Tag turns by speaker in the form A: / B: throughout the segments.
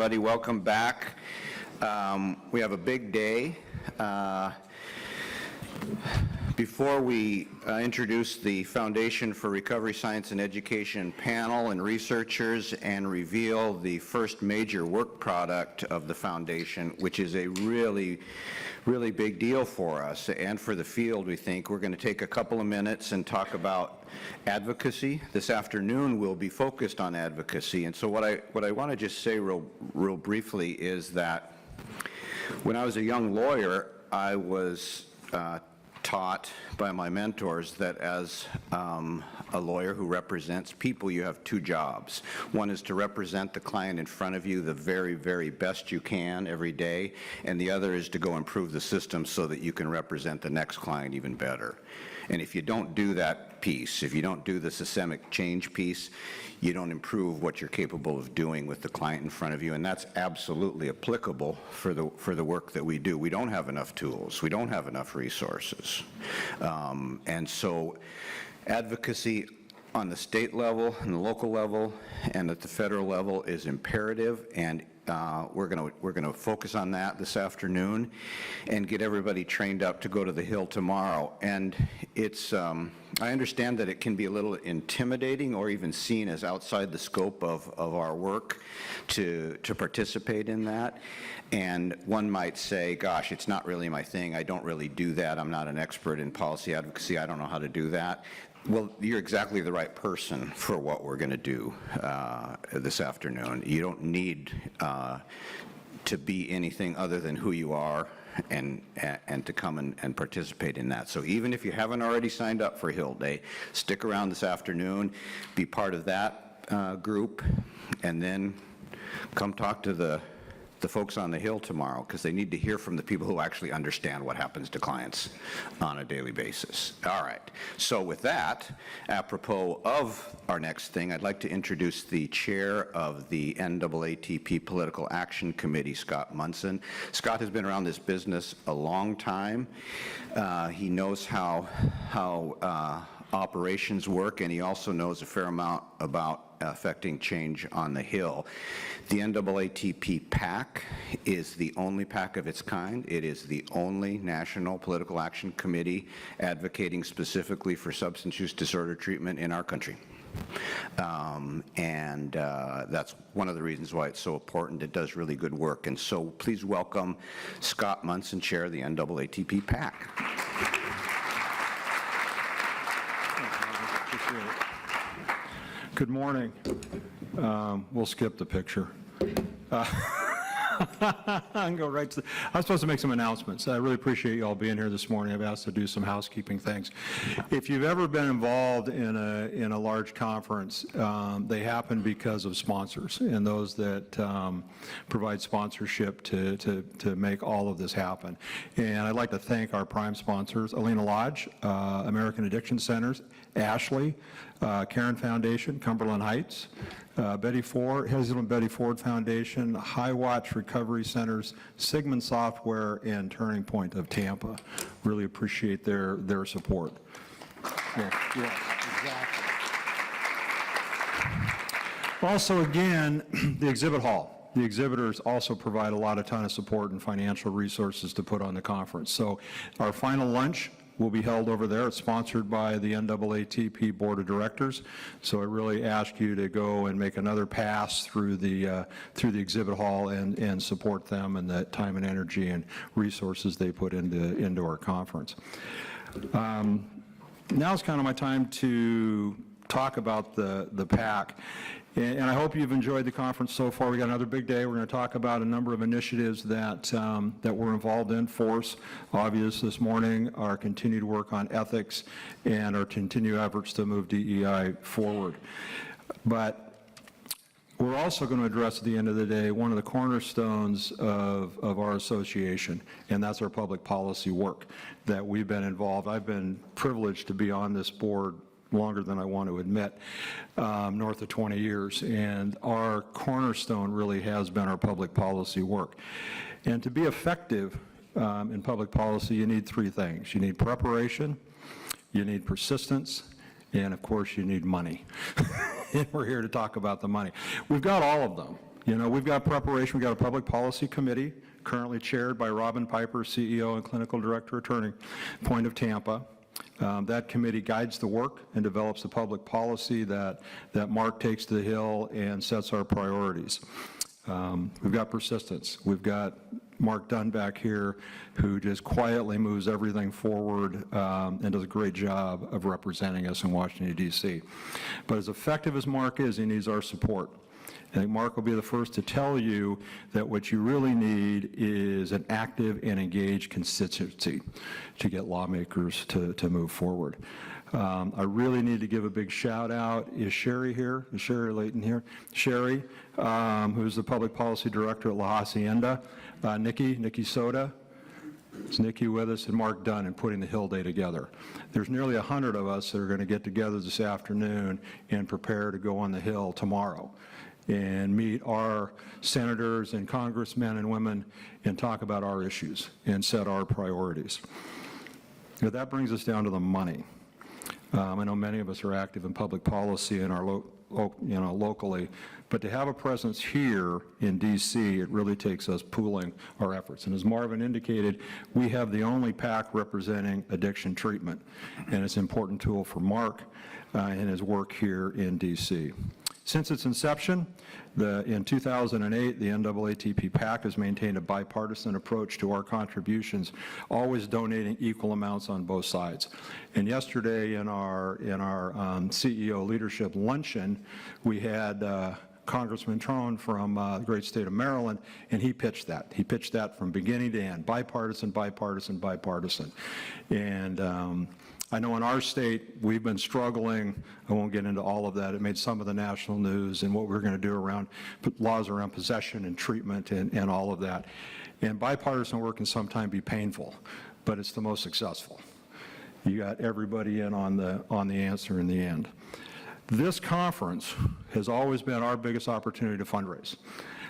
A: everybody. Welcome back. We have a big day. Before we introduce the Foundation for Recovery Science and Education panel and researchers and reveal the first major work product of the Foundation, which is a really big deal for us and for the field, we think, we're going to take a couple of minutes and talk about advocacy. This afternoon we'll be focused on advocacy, and so what I want to just say real briefly is that when I was a young lawyer, I was taught by my mentors that as a lawyer who represents people, you have two jobs. One is to represent the client in front of you the very best you can every day, and the other is to go improve the system so that you can represent the next client even better. And if you don't do that piece, if you don't do the systemic change piece, you don't improve what you're capable of doing with the client in front of you, and that's absolutely applicable for the work that we do. We don't have enough tools. We don't have enough resources. And so advocacy on the state level and the local level and at the federal level is imperative, and we're going to focus on that this afternoon and get everybody trained up to go to the Hill tomorrow. And it's I understand that it can be a little intimidating or even seen as outside the scope of our work to participate in that. And one might say, gosh, it's not really my thing. I don't really do that. I'm not an expert in policy advocacy. I don't know how to do that. Well, you're exactly the right person for what we're going to do this afternoon. You don't need to be anything other than who you are and to come and participate in that. So even if you haven't already signed up for Hill Day, stick around this afternoon, be part of that group, and then come talk to the folks on the Hill tomorrow, because they need to hear from the people who actually understand what happens to clients on a daily basis. All right. So with that, apropos of our next thing, I'd like to introduce the chair of the NAATP Political Action Committee, Scott Munson. Scott has been around this business a long time. He knows how operations work, and he also knows a fair amount about affecting change on the Hill. The NAATP PAC is the only PAC of its kind. It is the only National Political Action Committee advocating specifically for substance use disorder treatment in our country. That's one of the reasons why it's so important. It does really good work. And so please welcome Scott Munson, Chair of the NAATP PAC.
B: Good morning. We'll skip the picture. And go right to I'm supposed to make some announcements. I really appreciate you all being here this morning. I've asked to do some housekeeping things. If you've ever been involved in a large conference, they happen because of sponsors and those that provide sponsorship to make all of this happen. And I'd like to thank our prime sponsors: Alina Lodge, American Addiction Centers, Ashley, Caron Foundation, Cumberland Heights, Hazelden Betty Ford Foundation, High Watch Recovery Centers, Sigmund Software, and Turning Point of Tampa. Really appreciate their support. Yes, exactly. Also, again, the exhibit hall. The exhibitors also provide a ton of support and financial resources to put on the conference. So our final lunch will be held over there. It's sponsored by the NAATP Board of Directors. So I really ask you to go and make another pass through the exhibit hall and support them and the time and energy and resources they put into our conference. Now it's kind of my time to talk about the PAC. And I hope you've enjoyed the conference so far. We got another big day. We're going to talk about a number of initiatives that we're involved in. FoRSE, obvious this morning, our continued work on ethics and our continued efforts to move DEI forward. But we're also going to address at the end of the day one of the cornerstones of our association, and that's our public policy work that we've been involved. I've been privileged to be on this board longer than I want to admit, north of 20 years, and our cornerstone really has been our public policy work. And to be effective in public policy, you need three things. You need preparation, you need persistence, and of course you need money. And we're here to talk about the money. We've got all of them. You know, we've got preparation. We've got a public policy committee currently chaired by Robin Piper, CEO and clinical director at Turning Point of Tampa. That committee guides the work and develops the public policy that Mark takes to the Hill and sets our priorities. We've got persistence. We've got Mark Dunn back here, who just quietly moves everything forward and does a great job of representing us in Washington, D.C. But as effective as Mark is, he needs our support. I think Mark will be the first to tell you that what you really need is an active and engaged constituency to get lawmakers to move forward. I really need to give a big shout out. Is Sherry here? Is Sherry Layton here? Sherry, who's the public policy director at La Hacienda. Nikki Soda. Is Nikki with us? And Mark Dunn in putting the Hill Day together. There's nearly 100 of us that are going to get together this afternoon and prepare to go on the Hill tomorrow and meet our senators and congressmen and women and talk about our issues and set our priorities. Now, that brings us down to the money. I know many of us are active in public policy in our locally, but to have a presence here in D.C., it really takes us pooling our efforts. And as Marvin indicated, we have the only PAC representing addiction treatment, and it's an important tool for Mark in his work here in D.C. Since its inception, in 2008, the NAATP PAC has maintained a bipartisan approach to our contributions, always donating equal amounts on both sides. And yesterday in our CEO leadership luncheon, we had Congressman Trone from the great state of Maryland, and he pitched that. He pitched that from beginning to end, bipartisan, bipartisan, bipartisan. And I know in our state, we've been struggling. I won't get into all of that. It made some of the national news and what we're going to do around laws around possession and treatment and all of that. And bipartisan work can sometimes be painful, but it's the most successful. You got everybody in on the answer in the end. This conference has always been our biggest opportunity to fundraise.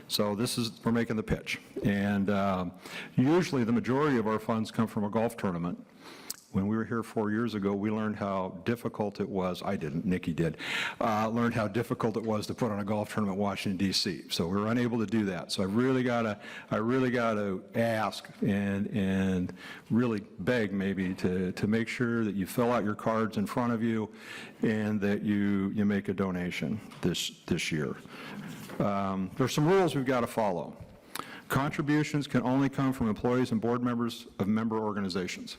B: So we're making the pitch. And usually the majority of our funds come from a golf tournament. When we were here 4 years ago, we learned how difficult it was. I didn't, Nikki did. Learned how difficult it was to put on a golf tournament in Washington, D.C. So we were unable to do that. So I really got to ask and really beg maybe to make sure that you fill out your cards in front of you and that you make a donation this year. There's some rules we've got to follow. Contributions can only come from employees and board members of member organizations.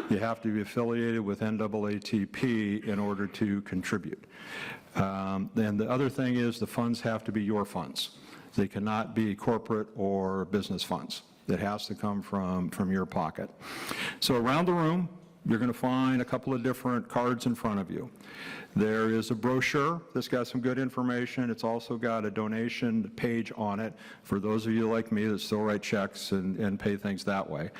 B: You have to be affiliated with NAATP in order to contribute. And the other thing is the funds have to be your funds. They cannot be corporate or business funds. It has to come from your pocket. So around the room, you're going to find a couple of different cards in front of you. There is a brochure that's got some good information. It's also got a donation page on it for those of you like me that still write checks and pay things that way.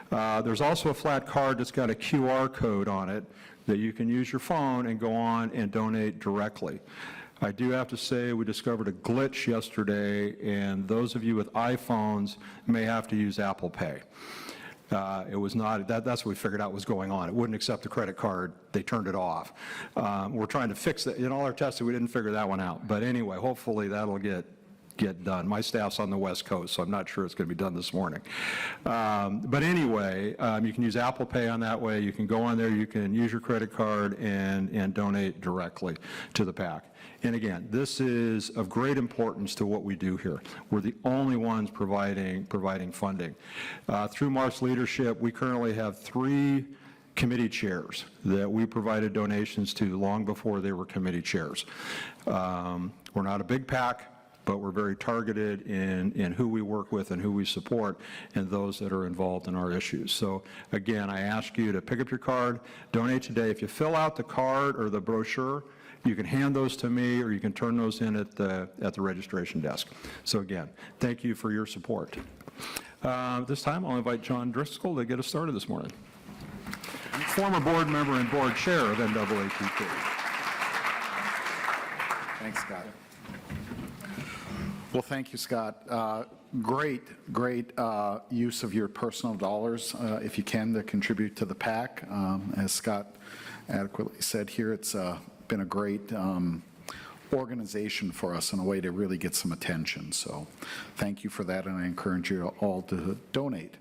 B: There's also a flat card that's got a QR code on it that you can use your phone and go on and donate directly. I do have to say we discovered a glitch yesterday, and those of you with iPhones may have to use Apple Pay. It was not, that's what we figured out was going on. It wouldn't accept a credit card. They turned it off. We're trying to fix that. In all our testing, we didn't figure that one out. But anyway, hopefully that'll get done. My staff's on the West Coast, so I'm not sure it's going to be done this morning. But anyway, you can use Apple Pay on that way. You can go on there, you can use your credit card and donate directly to the PAC. And again, this is of great importance to what we do here. We're the only ones providing funding. Through Mark's leadership, we currently have 3 committee chairs that we provided donations to long before they were committee chairs. We're not a big PAC, but we're very targeted in who we work with and who we support and those that are involved in our issues. So again, I ask you to pick up your card, donate today. If you fill out the card or the brochure, you can hand those to me or you can turn those in at the registration desk. So again, thank you for your support. This time I'll invite John Driscoll to get us started this morning. Former board member and board chair of NAATP.
C: Thanks, Scott. Well, thank you, Scott. Great use of your personal dollars, if you can, to contribute to the PAC. As Scott adequately said here, it's been a great organization for us and a way to really get some attention. So thank you for that, and I encourage you all to donate.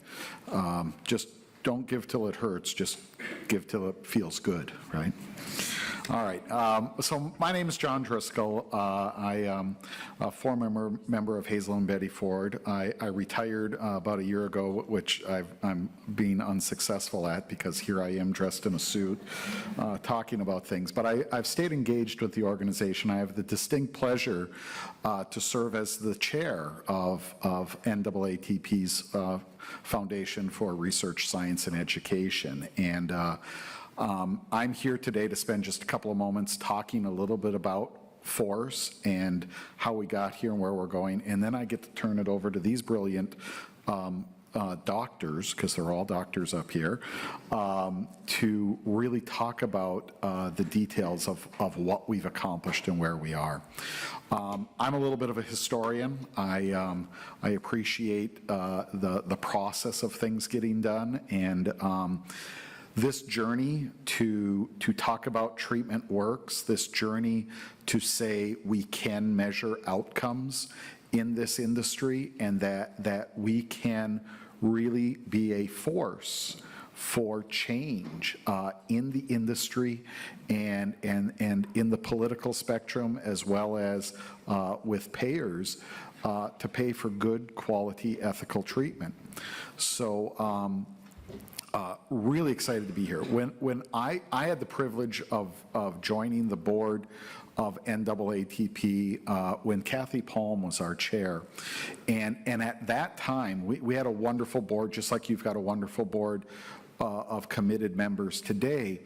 C: Just don't give till it hurts, just give till it feels good, right? All right, so my name is John Driscoll. I am a former member of Hazel and Betty Ford. I retired about a year ago, which I'm being unsuccessful at because here I am dressed in a suit talking about things. But I've stayed engaged with the organization. I have the distinct pleasure to serve as the chair of NAATP's Foundation for Research, Science, and Education. And I'm here today to spend just a couple of moments talking a little bit about FoRSE and how we got here and where we're going, and then I get to turn it over to these brilliant doctors, because they're all doctors up here, to really talk about the details of what we've accomplished and where we are. I'm a little bit of a historian. I appreciate the process of things getting done, and this journey to talk about treatment works, this journey to say we can measure outcomes in this industry, and that we can really be a force for change in the industry and in the political spectrum, as well as with payers, to pay for good quality ethical treatment. So really excited to be here. When I had the privilege of joining the board of NAATP when Kathy Palm was our chair, and at that time we had a wonderful board, just like you've got a wonderful board of committed members today,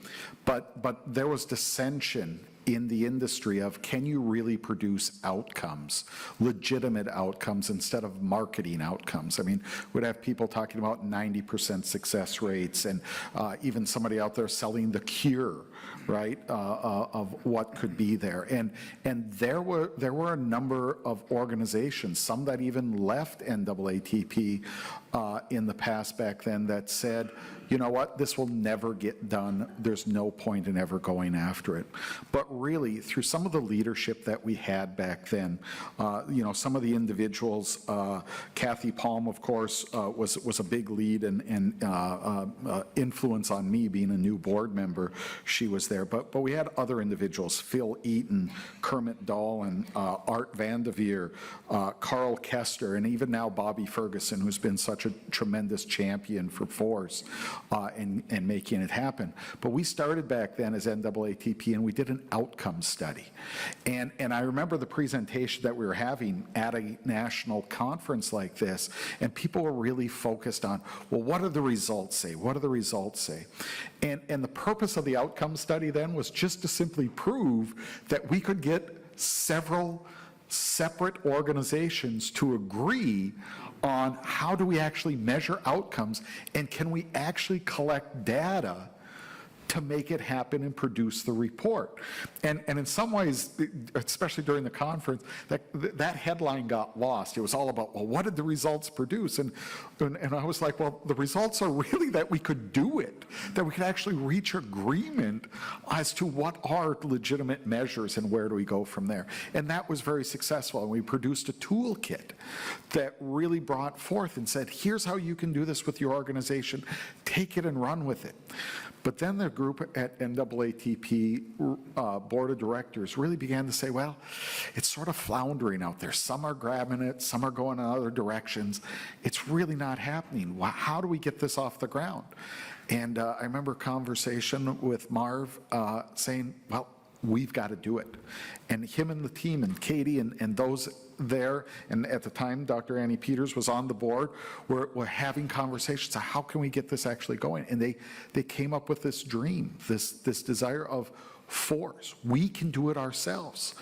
C: but there was dissension in the industry of, can you really produce outcomes, legitimate outcomes, instead of marketing outcomes? I mean, we'd have people talking about 90% success rates, and even somebody out there selling the cure, right, of what could be there. And there were a number of organizations, some that even left NAATP in the past back then, that said, you know what, this will never get done. There's no point in ever going after it. But really, through some of the leadership that we had back then, you know, some of the individuals, Kathy Palm, of course, was a big lead and influence on me being a new board member. She was there. But we had other individuals, Phil Eaton, Kermit Dolan, Art Vanderveer, Carl Kester, and even now Bobby Ferguson, who's been such a tremendous champion for FoRSE and making it happen. But we started back then as NAATP, and we did an outcome study. And I remember the presentation that we were having at a national conference like this, and people were really focused on, well, what do the results say? What do the results say? And the purpose of the outcome study then was just to simply prove that we could get several separate organizations to agree on how do we actually measure outcomes, and can we actually collect data to make it happen and produce the report. And in some ways, especially during the conference, that headline got lost. It was all about, well, what did the results produce? And I was like, well, the results are really that we could do it, that we could actually reach agreement as to what are legitimate measures and where do we go from there. And that was very successful. And we produced a toolkit that really brought forth and said, here's how you can do this with your organization. Take it and run with it. But then the group at NAATP Board of Directors really began to say, well, it's sort of floundering out there. Some are grabbing it, some are going in other directions. It's really not happening. How do we get this off the ground? And I remember a conversation with Marv saying, well, we've got to do it. And him and the team and Katie and those there, and at the time Dr. Annie Peters was on the board, we're having conversations of how can we get this actually going. And they came up with this dream, this desire of FoRSE. We can do it ourselves.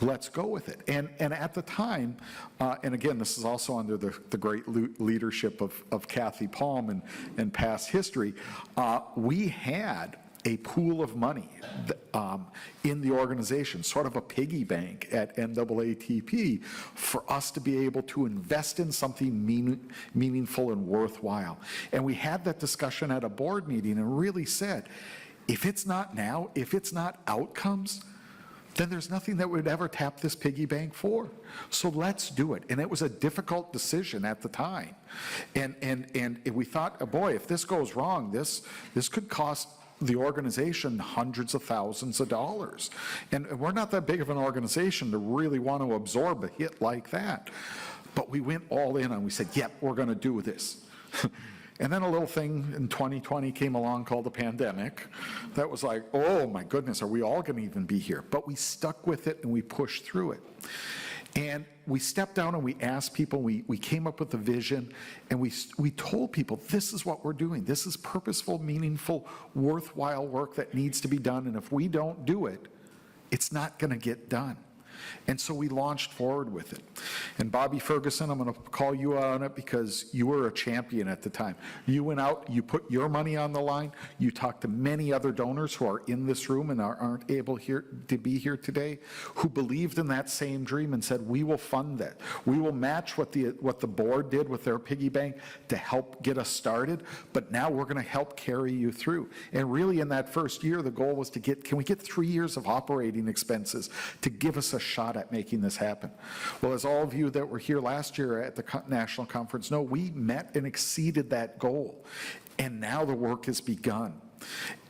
C: Let's go with it. And at the time, and again, this is also under the great leadership of Kathy Palm and past history, we had a pool of money in the organization, sort of a piggy bank at NAATP, for us to be able to invest in something meaningful and worthwhile. And we had that discussion at a board meeting and really said, if it's not now, if it's not outcomes, then there's nothing that would ever tap this piggy bank for. So let's do it. And it was a difficult decision at the time. And we thought, oh boy, if this goes wrong, this could cost the organization hundreds of thousands of dollars. And we're not that big of an organization to really want to absorb a hit like that. But we went all in and we said, yep, we're going to do this. And then a little thing in 2020 came along called the pandemic. That was like, oh my goodness, are we all going to even be here? But we stuck with it and we pushed through it. And we stepped down and we asked people, we came up with a vision, and we told people, this is what we're doing. This is purposeful, meaningful, worthwhile work that needs to be done. And if we don't do it, it's not going to get done. And so we launched forward with it. And Bobby Ferguson, I'm going to call you out on it because you were a champion at the time. You went out, you put your money on the line, you talked to many other donors who are in this room and aren't able here to be here today, who believed in that same dream and said, we will fund that. We will match what the board did with their piggy bank to help get us started, but now we're going to help carry you through. And really in that first year, the goal was to can we get 3 years of operating expenses to give us a shot at making this happen? Well, as all of you that were here last year at the national conference know, we met and exceeded that goal. And now the work has begun.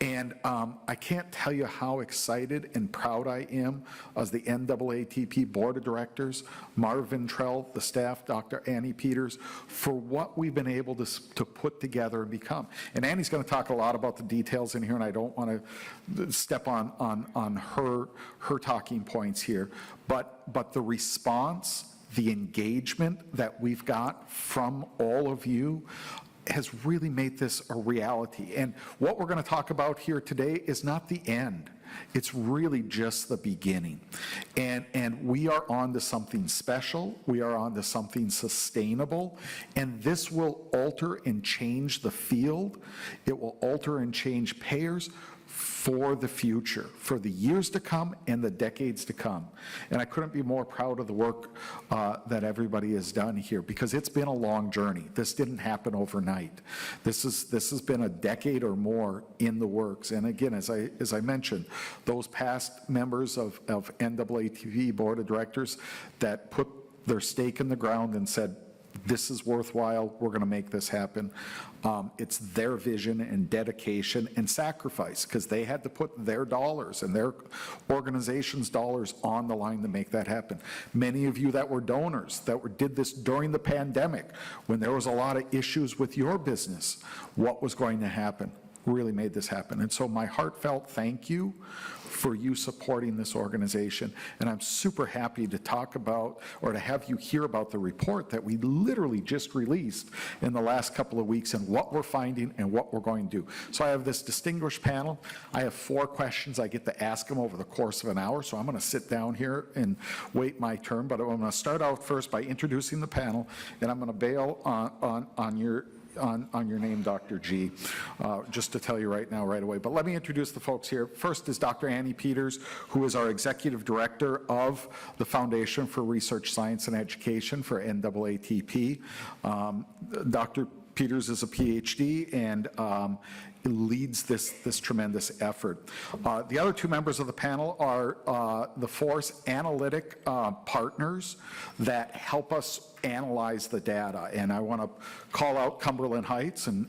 C: And I can't tell you how excited and proud I am as the NAATP Board of Directors, Marvin Trell, the staff, Dr. Annie Peters, for what we've been able to put together and become. And Annie's going to talk a lot about the details in here, and I don't want to step on her talking points here. But the response, the engagement that we've got from all of you has really made this a reality. And what we're going to talk about here today is not the end. It's really just the beginning. And we are on to something special. We are on to something sustainable. And this will alter and change the field. It will alter and change payers for the future, for the years to come and the decades to come. And I couldn't be more proud of the work that everybody has done here, because it's been a long journey. This didn't happen overnight. This has been a decade or more in the works. And again, as I mentioned, those past members of NAATP Board of Directors that put their stake in the ground and said, this is worthwhile, we're going to make this happen. It's their vision and dedication and sacrifice, because they had to put their dollars and their organization's dollars on the line to make that happen. Many of you that were donors that did this during the pandemic, when there was a lot of issues with your business, what was going to happen, really made this happen. And so my heartfelt thank you for you supporting this organization. And I'm super happy to talk about, or to have you hear about the report that we literally just released in the last couple of weeks, and what we're finding and what we're going to do. So I have this distinguished panel. I have 4 questions. I get to ask them over the course of an hour. So I'm going to sit down here and wait my turn. But I'm going to start out first by introducing the panel, and I'm going to bail on your name, Dr. G, just to tell you right now, right away. But let me introduce the folks here. First is Dr. Annie Peters, who is our Executive Director of the Foundation for Research, Science, and Education for NAATP. Dr. Peters is a PhD and leads this tremendous effort. The other 2 members of the panel are the FoRSE analytic partners that help us analyze the data. And I want to call out Cumberland Heights and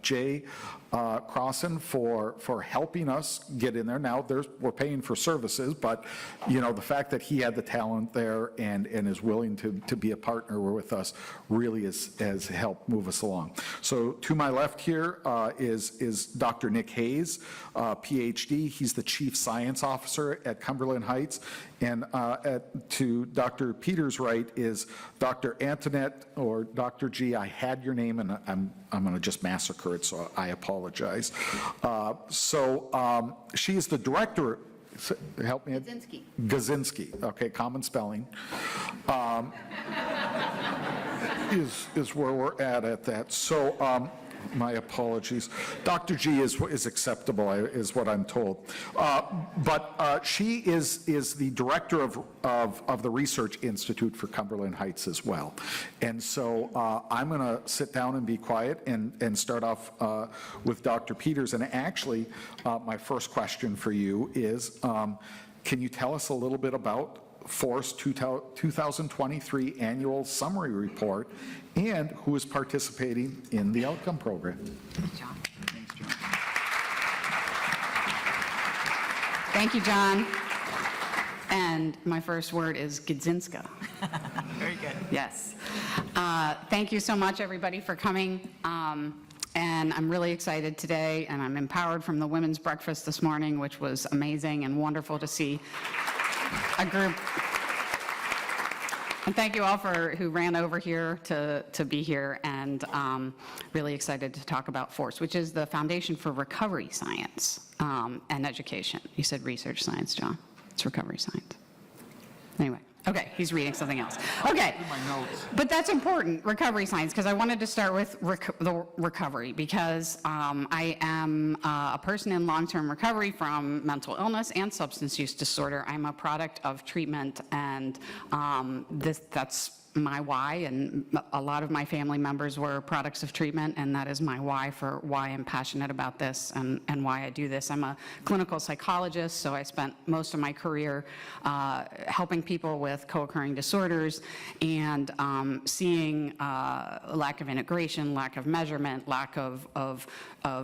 C: Jay Crossan for helping us get in there. Now, we're paying for services, but the fact that he had the talent there and is willing to be a partner with us really has helped move us along. So to my left here is Dr. Nick Hayes, PhD. He's the Chief Science Officer at Cumberland Heights. And to Dr. Peters' right is Dr. Antoinette, or Dr. G. I had your name, and I'm going to just massacre it, so I apologize. She is the director. Help me.
D: Gazinski.
C: Gazinski. Okay, common spelling. Is where we're at that. So My apologies. Dr. G is acceptable, is what I'm told. But she is the director of the Research Institute for Cumberland Heights as well. And so I'm going to sit down and be quiet and start off with Dr. Peters. And actually, my first question for you is, can you tell us a little bit about FoRSE 2023 Annual Summary Report and who is participating in the outcome program?
D: John. Thank you, John. And my first word is Gdzinska.
E: Very good.
D: Yes. Thank you so much, everybody, for coming. And I'm really excited today, and I'm empowered from the women's breakfast this morning, which was amazing and wonderful to see a group. And thank you all who ran over here to be here, and really excited to talk about FoRSE, which is the Foundation for Recovery Science and Education. You said research science, John. It's recovery science. Anyway. Okay, he's reading something else. Okay, but that's important, recovery science, because I wanted to start with the recovery, because I am a person in long-term recovery from mental illness and substance use disorder. I'm a product of treatment, and that's my why, and a lot of my family members were products of treatment, and that is my why for why I'm passionate about this and why I do this. I'm a clinical psychologist, so I spent most of my career helping people with co-occurring disorders and seeing lack of integration, lack of measurement, lack of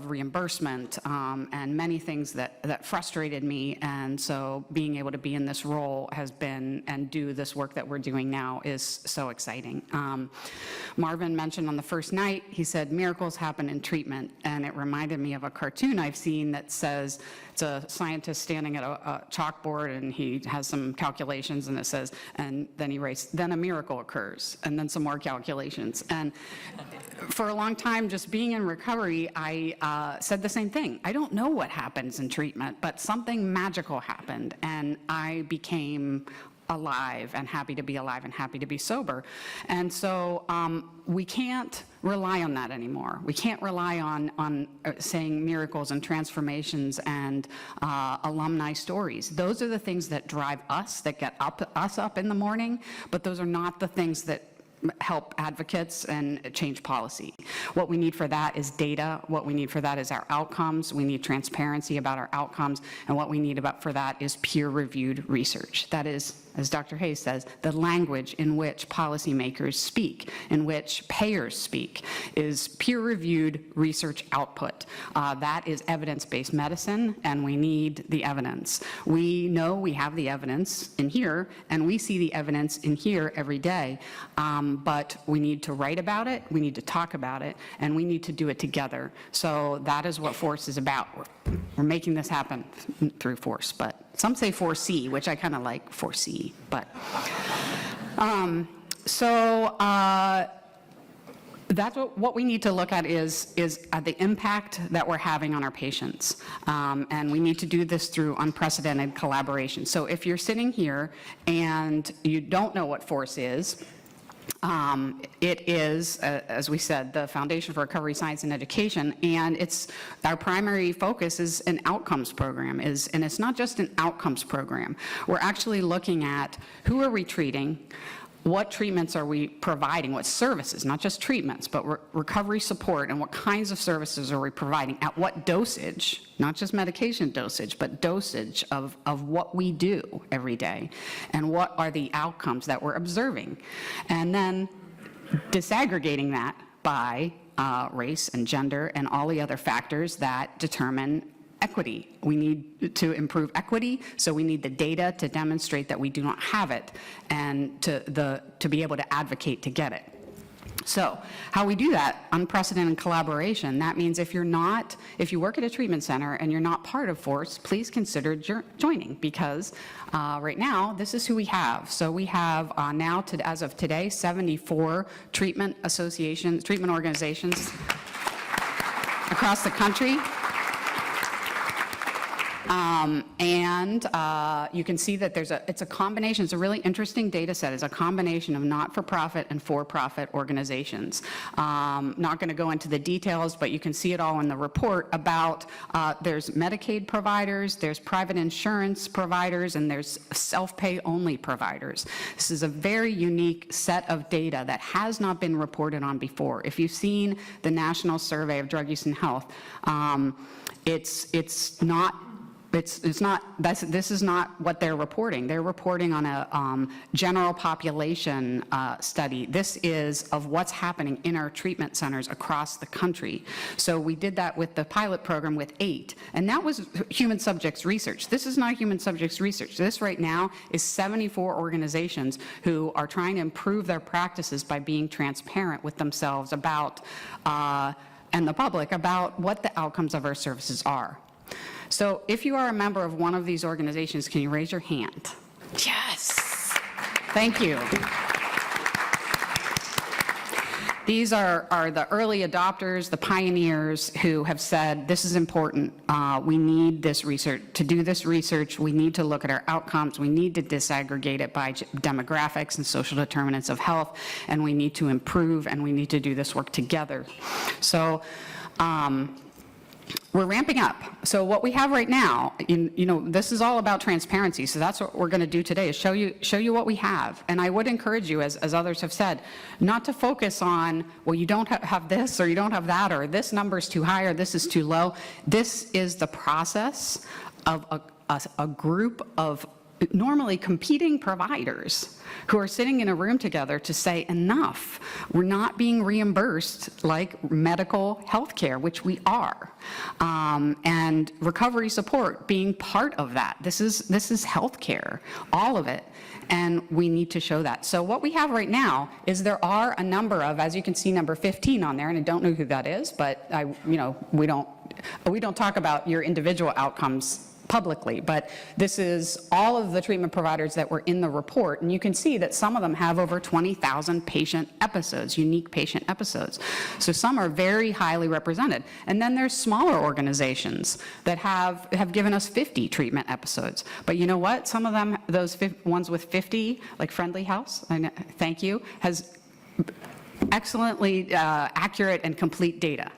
D: reimbursement, and many things that frustrated me. And so being able to be in this role has been, and do this work that we're doing now, is so exciting. Marvin mentioned on the first night, he said miracles happen in treatment, and it reminded me of a cartoon I've seen that says, it's a scientist standing at a chalkboard, and he has some calculations, and it says, and then he writes, then a miracle occurs, and then some more calculations. And for a long time, just being in recovery, I said the same thing. I don't know what happens in treatment, but something magical happened, and I became alive and happy to be alive and happy to be sober. And so we can't rely on that anymore. We can't rely on saying miracles and transformations and alumni stories. Those are the things that drive us, that get us up in the morning, but those are not the things that help advocates and change policy. What we need for that is data. What we need for that is our outcomes. We need transparency about our outcomes. And what we need for that is peer-reviewed research. That is, as Dr. Hayes says, the language in which policymakers speak, in which payers speak, is peer-reviewed research output. That is evidence-based medicine, and we need the evidence. We know we have the evidence in here, and we see the evidence in here every day, but we need to write about it, we need to talk about it, and we need to do it together. So that is what FoRSE is about. We're making this happen through FoRSE, but some say FoRSE, which I kind of like FoRSE, but that's what we need to look at is the impact that we're having on our patients. And we need to do this through unprecedented collaboration. So if you're sitting here and you don't know what FoRSE is, it is, as we said, the Foundation for Recovery Science and Education, and our primary focus is an outcomes program, and it's not just an outcomes program. We're actually looking at who are we treating, what treatments are we providing, what services, not just treatments, but recovery support, and what kinds of services are we providing, at what dosage, not just medication dosage, but dosage of what we do every day, and what are the outcomes that we're observing. And then disaggregating that by race and gender and all the other factors that determine equity. We need to improve equity, so we need the data to demonstrate that we do not have it, and to be able to advocate to get it. So how we do that, unprecedented collaboration, that means if you work at a treatment center and you're not part of FoRSE, please consider joining, because right now, this is who we have. So we have now, as of today, 74 treatment associations, treatment organizations across the country. And you can see that it's a combination, it's a really interesting data set. It's a combination of not-for-profit and for-profit organizations. Not going to go into the details, but you can see it all in the report about there's Medicaid providers, there's private insurance providers, and there's self-pay only providers. This is a very unique set of data that has not been reported on before. If you've seen the National Survey of Drug Use and Health, this is not what they're reporting. They're reporting on a general population study. This is of what's happening in our treatment centers across the country. So we did that with the pilot program with 8, and that was human subjects research. This is not human subjects research. This right now is 74 organizations who are trying to improve their practices by being transparent with themselves about, and the public, about what the outcomes of our services are. So if you are a member of one of these organizations, can you raise your hand? Yes. Thank you. These are the early adopters, the pioneers who have said, this is important. We need this research. To do this research, we need to look at our outcomes. We need to disaggregate it by demographics and social determinants of health, and we need to improve, and we need to do this work together. So, we're ramping up. So what we have right now, this is all about transparency. So that's what we're going to do today, is show you what we have. And I would encourage you, as others have said, not to focus on, well, you don't have this, or you don't have that, or this number is too high, or this is too low. This is the process of a group of normally competing providers who are sitting in a room together to say, enough, we're not being reimbursed like medical health care, which we are, and recovery support being part of that. This is health care, all of it, and we need to show that. So what we have right now is there are a number of, as you can see, number 15 on there, and I don't know who that is, but we don't talk about your individual outcomes publicly, but this is all of the treatment providers that were in the report, and you can see that some of them have over 20,000 patient episodes, unique patient episodes. So some are very highly represented. And then there's smaller organizations that have given us 50 treatment episodes. But you know what? Some of them, those ones with 50, like Friendly House, thank you, has excellently accurate and complete data.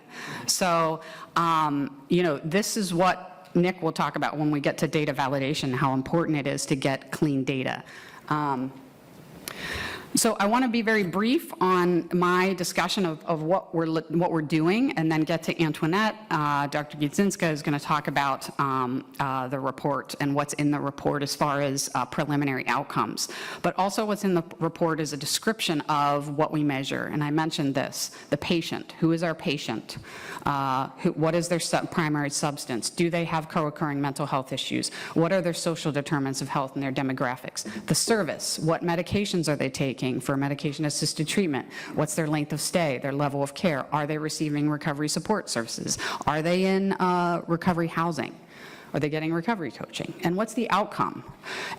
D: So, this is what Nick will talk about when we get to data validation, how important it is to get clean data. So I want to be very brief on my discussion of what we're doing, and then get to Antoinette. Dr. Gudzinska is going to talk about the report and what's in the report as far as preliminary outcomes. But also what's in the report is a description of what we measure. And I mentioned this, the patient. Who is our patient? What is their primary substance? Do they have co-occurring mental health issues? What are their social determinants of health and their demographics? The service, what medications are they taking for medication-assisted treatment? What's their length of stay, their level of care? Are they receiving recovery support services? Are they in recovery housing? Are they getting recovery coaching? And what's the outcome?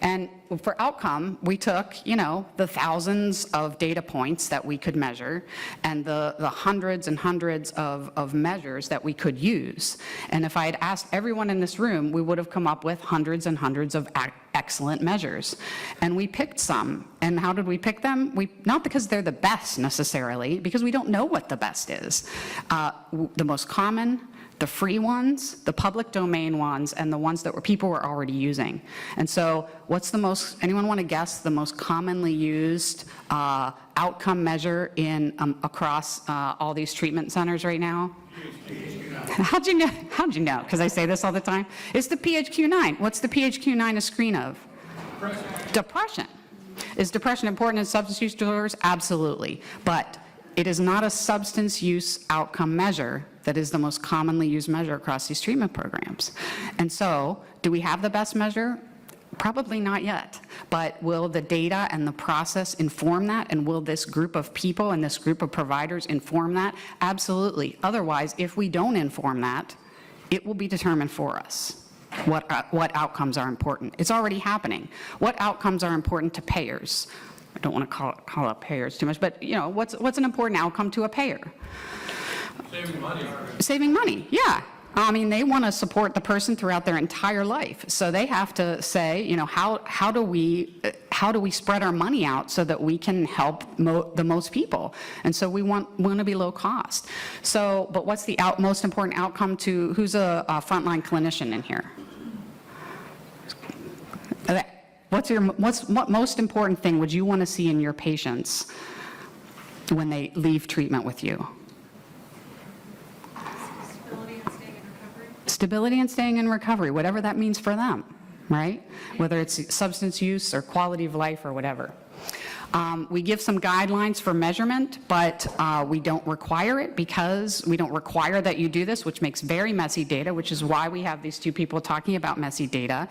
D: And for outcome, we took, the thousands of data points that we could measure, and the hundreds and hundreds of measures that we could use. And if I had asked everyone in this room, we would have come up with hundreds and hundreds of excellent measures. And we picked some. And how did we pick them? Not because they're the best necessarily, because we don't know what the best is. The most common, the free ones, the public domain ones, and the ones that people were already using. And so what's anyone want to guess the most commonly used outcome measure across all these treatment centers right now? How'd you know? Because I say this all the time. It's the PHQ-9. What's the PHQ-9 a screen of? Depression. Is depression important in substance use disorders? Absolutely. But it is not a substance use outcome measure that is the most commonly used measure across these treatment programs. And so, do we have the best measure? Probably not yet. But will the data and the process inform that? And will this group of people and this group of providers inform that? Absolutely. Otherwise, if we don't inform that, it will be determined for us what outcomes are important. It's already happening. What outcomes are important to payers? I don't want to call out payers too much, but what's an important outcome to a payer?
E: Saving money.
D: Saving money, yeah. I mean, they want to support the person throughout their entire life. So they have to say, you know, how do we spread our money out so that we can help the most people? And so we want to be low cost. So, but what's the most important outcome to, who's a frontline clinician in here? Okay. What most important thing would you want to see in your patients when they leave treatment with you? Stability and staying in recovery, whatever that means for them, right? Whether it's substance use or quality of life or whatever. We give some guidelines for measurement, but we don't require it because we don't require that you do this, which makes very messy data, which is why we have these two people talking about messy data.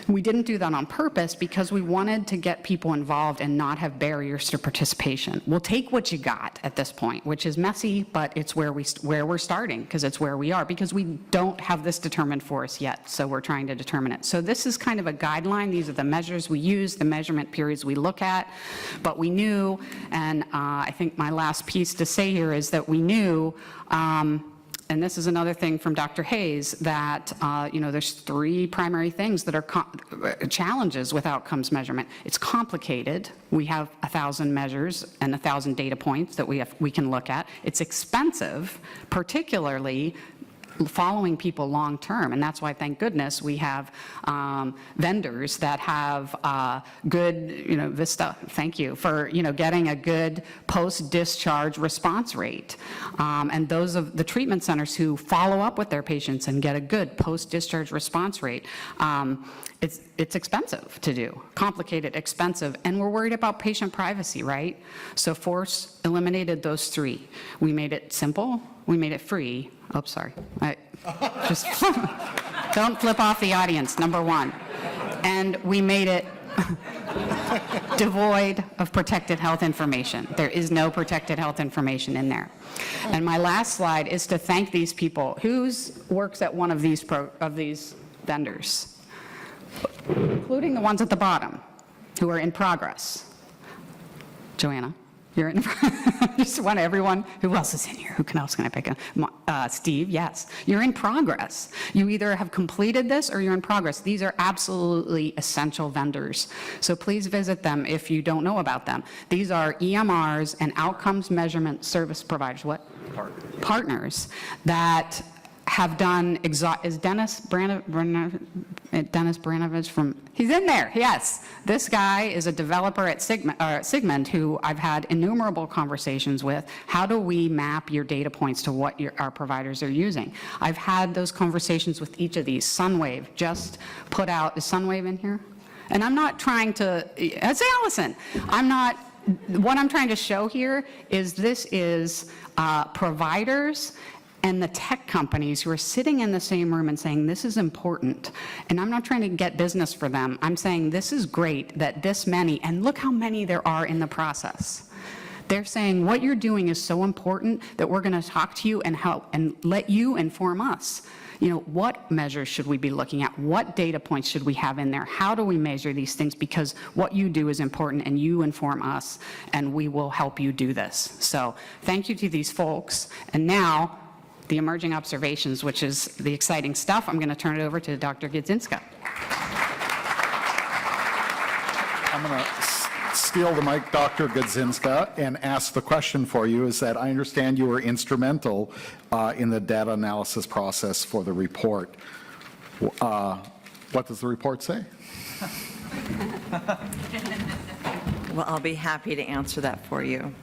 D: We didn't do that on purpose because we wanted to get people involved and not have barriers to participation. We'll take what you got at this point, which is messy, but it's where we're starting because it's where we are, because we don't have this determined for us yet, so we're trying to determine it. So this is kind of a guideline. These are the measures we use, the measurement periods we look at, but we knew, and I think my last piece to say here is that we knew, and this is another thing from Dr. Hayes, that you know, there's 3 primary things that are challenges with outcomes measurement. It's complicated. We have 1,000 measures and 1,000 data points that we can look at. It's expensive, particularly following people long term, and that's why, thank goodness, we have vendors that have good, you know, Vista, thank you, for, you know, getting a good post-discharge response rate. And those of the treatment centers who follow up with their patients and get a good post-discharge response rate, it's expensive to do, complicated, expensive, and we're worried about patient privacy, right? So FoRSE eliminated those 3. We made it simple, we made it free. Oh, sorry. Just don't flip off the audience, number 1. And we made it devoid of protected health information. There is no protected health information in there. And my last slide is to thank these people. Who works at one of these vendors? Including the ones at the bottom who are in progress. Joanna, you're in. Just want everyone. Who else is in here? Who else can I pick up? Steve, yes. You're in progress. You either have completed this or you're in progress. These are absolutely essential vendors. So please visit them if you don't know about them. These are EMRs and outcomes measurement service providers. What? Partners that have done, is Dennis Branovich from, he's in there, yes. This guy is a developer at Sigmund who I've had innumerable conversations with. How do we map your data points to what our providers are using? I've had those conversations with each of these. Sunwave just put out, is Sunwave in here? And I'm not trying to, it's Allison. What I'm trying to show here is this is providers and the tech companies who are sitting in the same room and saying, this is important. And I'm not trying to get business for them. I'm saying this is great that this many, and look how many there are in the process. They're saying what you're doing is so important that we're going to talk to you and help and let you inform us. You know, what measures should we be looking at? What data points should we have in there? How do we measure these things? Because what you do is important and you inform us and we will help you do this. So thank you to these folks. And now, the emerging observations, which is the exciting stuff. I'm going to turn it over to Dr. Gudzinska.
C: I'm going to steal the mic, Dr. Gudzinska, and ask the question for you is that I understand you were instrumental in the data analysis process for the report. What does the report say?
E: Well, I'll be happy to answer that for you.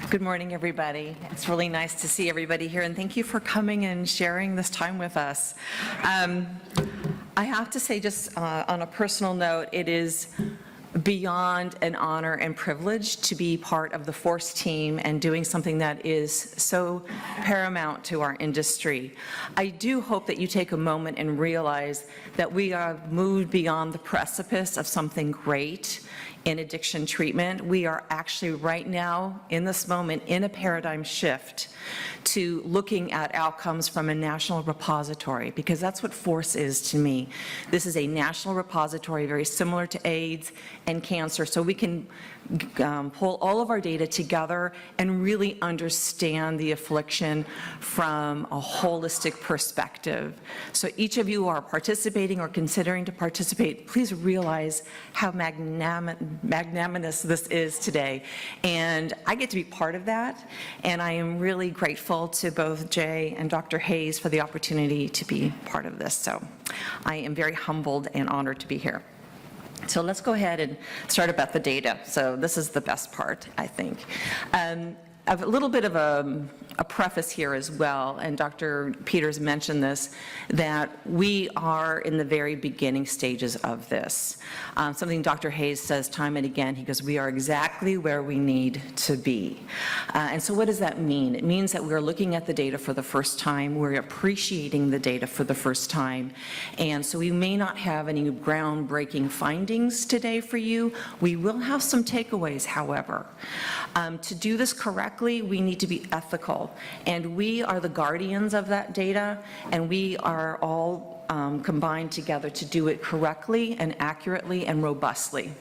E: Good morning, everybody. It's really nice to see everybody here, and thank you for coming and sharing this time with us. I have to say, just on a personal note, it is beyond an honor and privilege to be part of the FoRSE team and doing something that is so paramount to our industry. I do hope that you take a moment and realize that we have moved beyond the precipice of something great in addiction treatment. We are actually right now, in this moment, in a paradigm shift to looking at outcomes from a national repository, because that's what FoRSE is to me. This is a national repository very similar to AIDS and cancer, so we can pull all of our data together and really understand the affliction from a holistic perspective. So each of you who are participating or considering to participate, please realize how magnanimous this is today. And I get to be part of that, and I am really grateful to both Jay and Dr. Hayes for the opportunity to be part of this. So I am very humbled and honored to be here. So let's go ahead and start about the data. So this is the best part, I think. A little bit of a preface here as well, and Dr. Peters mentioned this, that we are in the very beginning stages of this. Something Dr. Hayes says time and again, he goes, we are exactly where we need to be. And so what does that mean? It means that we're looking at the data for the first time, we're appreciating the data for the first time, and so we may not have any groundbreaking findings today for you. We will have some takeaways, however. To do this correctly, we need to be ethical, and we are the guardians of that data, and we are all combined together to do it correctly and accurately and robustly.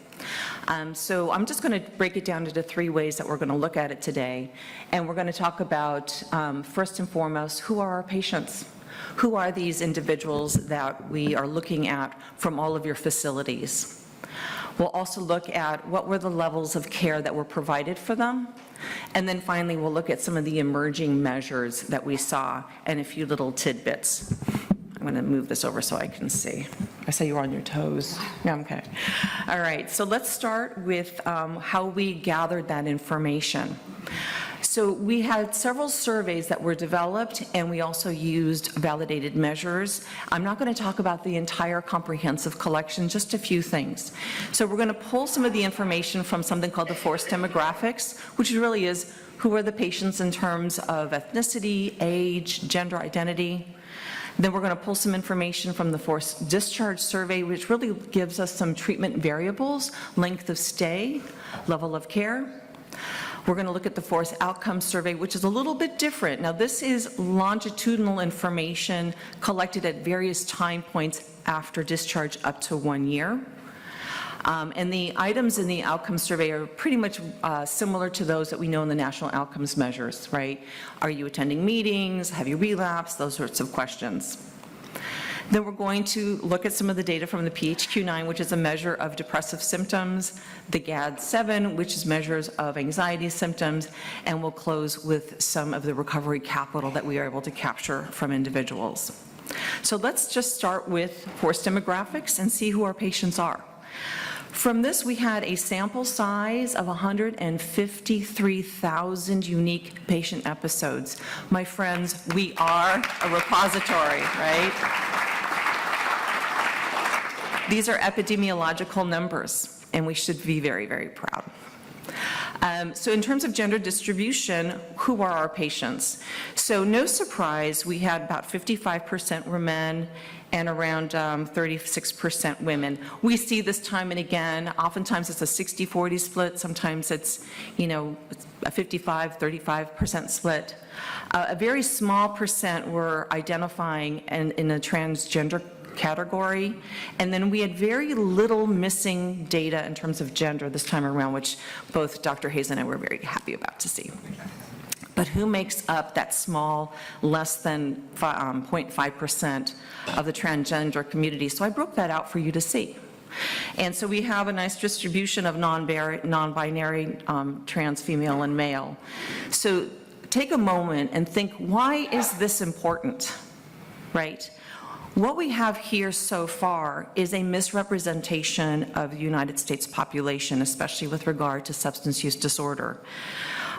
E: So I'm just going to break it down into 3 ways that we're going to look at it today, and we're going to talk about, first and foremost, who are our patients? Who are these individuals that we are looking at from all of your facilities? We'll also look at what were the levels of care that were provided for them. And then finally, we'll look at some of the emerging measures that we saw and a few little tidbits. I'm going to move this over so I can see. I say you're on your toes. Yeah, okay. All right, so let's start with how we gathered that information. So we had several surveys that were developed, and we also used validated measures. I'm not going to talk about the entire comprehensive collection, just a few things. So we're going to pull some of the information from something called the FoRSE demographics, which really is who are the patients in terms of ethnicity, age, gender identity. Then we're going to pull some information from the FoRSE discharge survey, which really gives us some treatment variables, length of stay, level of care. We're going to look at the FoRSE outcome survey, which is a little bit different. Now, this is longitudinal information collected at various time points after discharge up to 1 year. And the items in the outcome survey are pretty much similar to those that we know in the national outcomes measures, right? Are you attending meetings? Have you relapsed? Those sorts of questions. Then we're going to look at some of the data from the PHQ-9, which is a measure of depressive symptoms, the GAD-7, which is measures of anxiety symptoms, and we'll close with some of the recovery capital that we are able to capture from individuals. So let's just start with FoRSE demographics and see who our patients are. From this, we had a sample size of 153,000 unique patient episodes. My friends, we are a repository, right? These are epidemiological numbers, and we should be very, very proud. So in terms of gender distribution, who are our patients? So no surprise, we had about 55% were men and around 36% women. We see this time and again. Oftentimes it's a 60-40 split. Sometimes it's, a 55-35% split. A very small percent were identifying in a transgender category, and then we had very little missing data in terms of gender this time around, which both Dr. Hayes and I were very happy about to see. But who makes up that small, less than 0.5% of the transgender community? So I broke that out for you to see. And so we have a nice distribution of non-binary, trans, female, and male. So take a moment and think, why is this important, right? What we have here so far is a misrepresentation of the United States population, especially with regard to substance use disorder.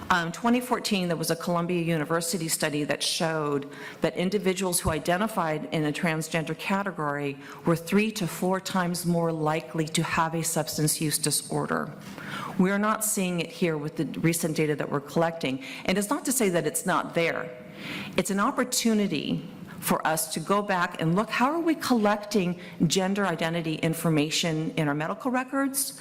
E: 2014, there was a Columbia University study that showed that individuals who identified in a transgender category were 3 to 4 times more likely to have a substance use disorder. We're not seeing it here with the recent data that we're collecting. And it's not to say that it's not there. It's an opportunity for us to go back and look, how are we collecting gender identity information in our medical records?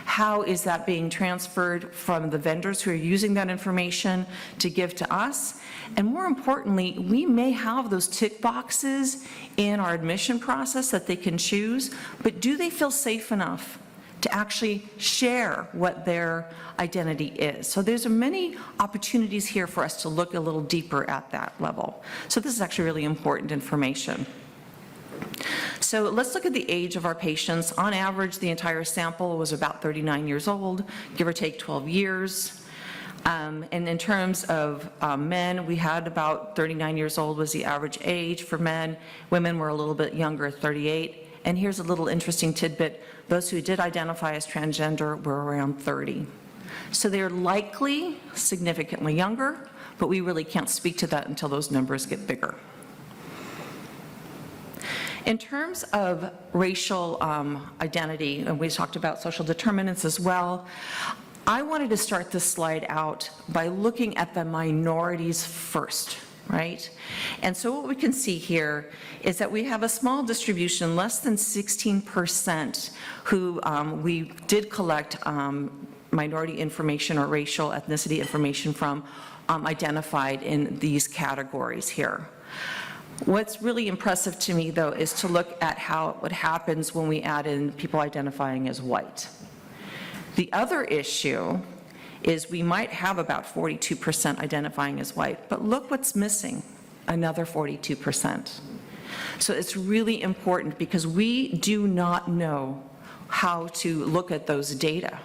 E: How is that being transferred from the vendors who are using that information to give to us? And more importantly, we may have those tick boxes in our admission process that they can choose, but do they feel safe enough to actually share what their identity is? So there's many opportunities here for us to look a little deeper at that level. So this is actually really important information. So let's look at the age of our patients. On average, the entire sample was about 39 years old, give or take 12 years. And in terms of men, we had about 39 years old was the average age for men. Women were a little bit younger, 38. And here's a little interesting tidbit. Those who did identify as transgender were around 30. So they're likely significantly younger, but we really can't speak to that until those numbers get bigger. In terms of racial identity, and we talked about social determinants as well, I wanted to start this slide out by looking at the minorities first, right? And so what we can see here is that we have a small distribution, less than 16%, who we did collect minority information or racial ethnicity information from, identified in these categories here. What's really impressive to me, though, is to look at what happens when we add in people identifying as white. The other issue is we might have about 42% identifying as white, but look what's missing, another 42%. So it's really important because we do not know how to look at those data.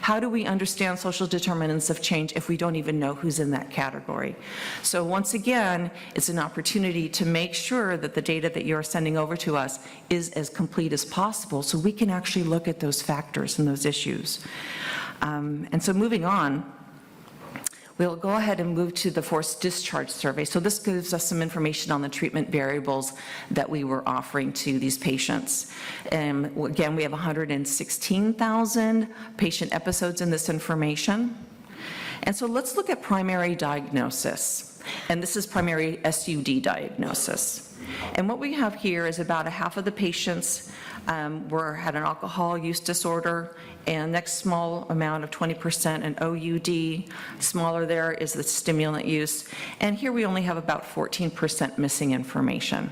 E: How do we understand social determinants of change if we don't even know who's in that category? So once again, it's an opportunity to make sure that the data that you're sending over to us is as complete as possible so we can actually look at those factors and those issues. And so moving on, we'll go ahead and move to the forced discharge survey. So this gives us some information on the treatment variables that we were offering to these patients. Again, we have 116,000 patient episodes in this information. And so let's look at primary diagnosis. And this is primary SUD diagnosis. And what we have here is about a half of the patients had an alcohol use disorder, and next small amount of 20% an OUD. Smaller there is the stimulant use. And here we only have about 14% missing information.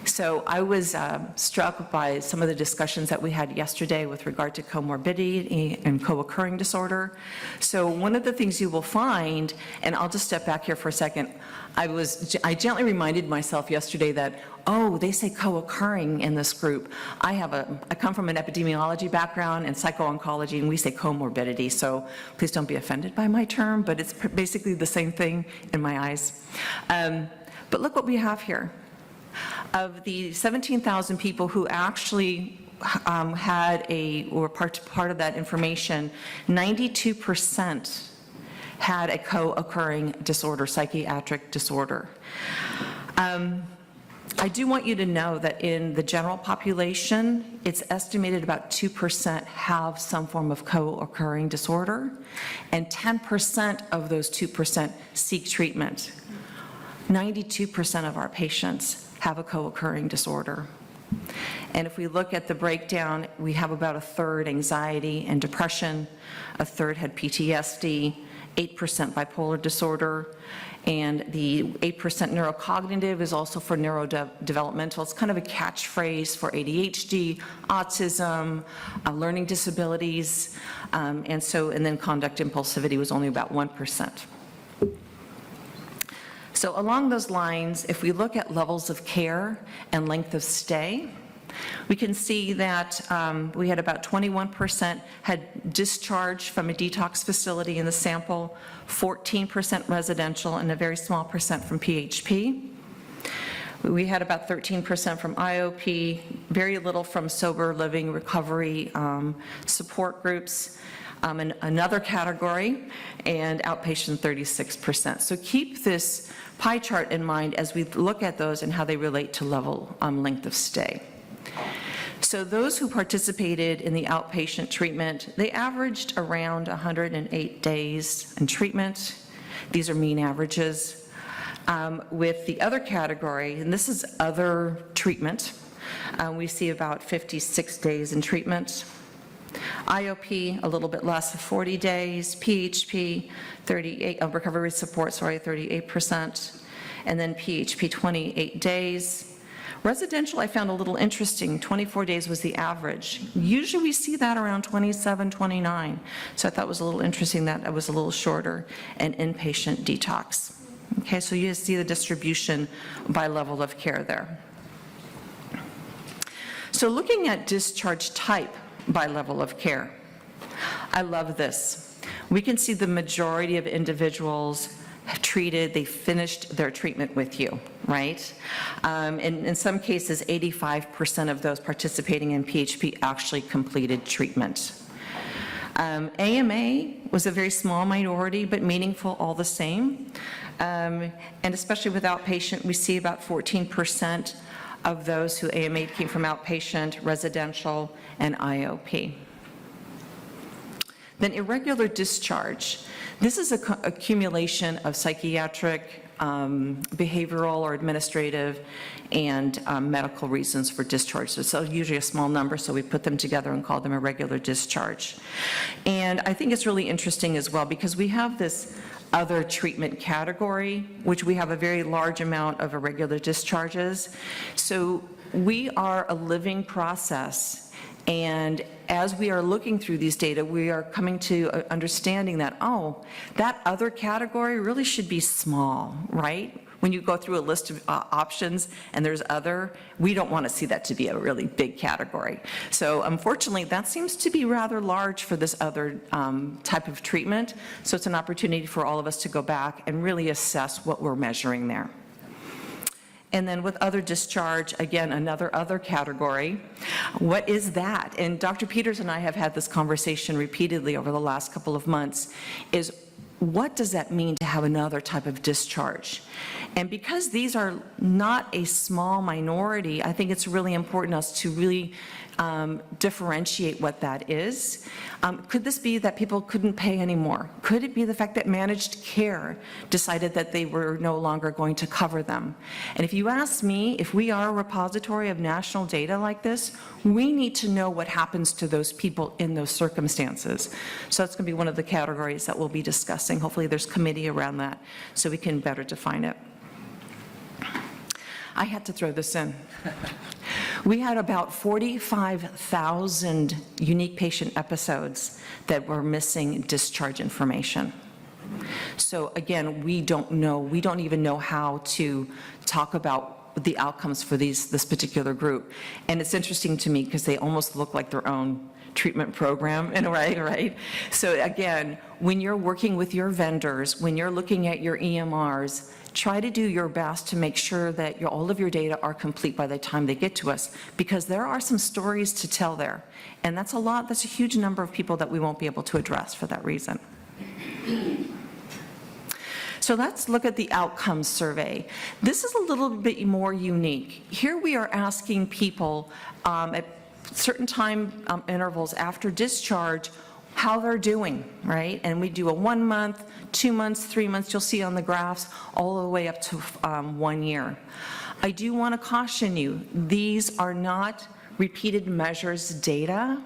E: So I was struck by some of the discussions that we had yesterday with regard to comorbidity and co-occurring disorder. So one of the things you will find, and I'll just step back here for a second, I gently reminded myself yesterday that, oh, they say co-occurring in this group. I come from an epidemiology background and psycho-oncology, and we say comorbidity, so please don't be offended by my term, but it's basically the same thing in my eyes. But look what we have here. Of the 17,000 people who actually were part of that information, 92% had a co-occurring disorder, psychiatric disorder. I do want you to know that in the general population, it's estimated about 2% have some form of co-occurring disorder, and 10% of those 2% seek treatment. 92% of our patients have a co-occurring disorder. And if we look at the breakdown, we have about a third anxiety and depression, a third had PTSD, 8% bipolar disorder, and the 8% neurocognitive is also for neurodevelopmental. It's kind of a catchphrase for ADHD, autism, learning disabilities, and then conduct impulsivity was only about 1%. So along those lines, if we look at levels of care and length of stay, we can see that we had about 21% had discharged from a detox facility in the sample, 14% residential, and a very small percent from PHP. We had about 13% from IOP, very little from sober living recovery support groups, and another category, and outpatient 36%. So keep this pie chart in mind as we look at those and how they relate to length of stay. So those who participated in the outpatient treatment, they averaged around 108 days in treatment. These are mean averages. With the other category, and this is other treatment, we see about 56 days in treatment. IOP, a little bit less, 40 days. PHP, 38, recovery support, 38%. And then PHP, 28 days. Residential, I found a little interesting. 24 days was the average. Usually we see that around 27, 29. So I thought it was a little interesting that it was a little shorter. And inpatient detox. Okay, so you see the distribution by level of care there. So looking at discharge type by level of care, I love this. We can see the majority of individuals treated, they finished their treatment with you, right? And in some cases, 85% of those participating in PHP actually completed treatment. AMA was a very small minority, but meaningful all the same. And especially with outpatient, we see about 14% of those who AMA came from outpatient, residential, and IOP. Then irregular discharge. This is an accumulation of psychiatric, behavioral or administrative, and medical reasons for discharge. So it's usually a small number, so we put them together and call them irregular discharge. And I think it's really interesting as well because we have this other treatment category, which we have a very large amount of irregular discharges. So we are a living process. And as we are looking through these data, we are coming to understanding that, oh, that other category really should be small, right? When you go through a list of options and there's other, we don't want to see that to be a really big category. So unfortunately, that seems to be rather large for this other type of treatment. So it's an opportunity for all of us to go back and really assess what we're measuring there. And then with other discharge, again, another other category. What is that? And Dr. Peters and I have had this conversation repeatedly over the last couple of months, is what does that mean to have another type of discharge? And because these are not a small minority, I think it's really important to us to really differentiate what that is. Could this be that people couldn't pay anymore? Could it be the fact that managed care decided that they were no longer going to cover them? And if you ask me, if we are a repository of national data like this, we need to know what happens to those people in those circumstances. So that's going to be one of the categories that we'll be discussing. Hopefully there's committee around that so we can better define it. I had to throw this in. We had about 45,000 unique patient episodes that were missing discharge information. So again, we don't know, we don't even know how to talk about the outcomes for this particular group. And it's interesting to me because they almost look like their own treatment program in a way, right? So again, when you're working with your vendors, when you're looking at your EMRs, try to do your best to make sure that all of your data are complete by the time they get to us, because there are some stories to tell there. And that's a huge number of people that we won't be able to address for that reason. So let's look at the outcomes survey. This is a little bit more unique. Here we are asking people at certain time intervals after discharge how they're doing, right? And we do a 1 month, 2 months, 3 months, you'll see on the graphs, all the way up to 1 year. I do want to caution you, these are not repeated measures data.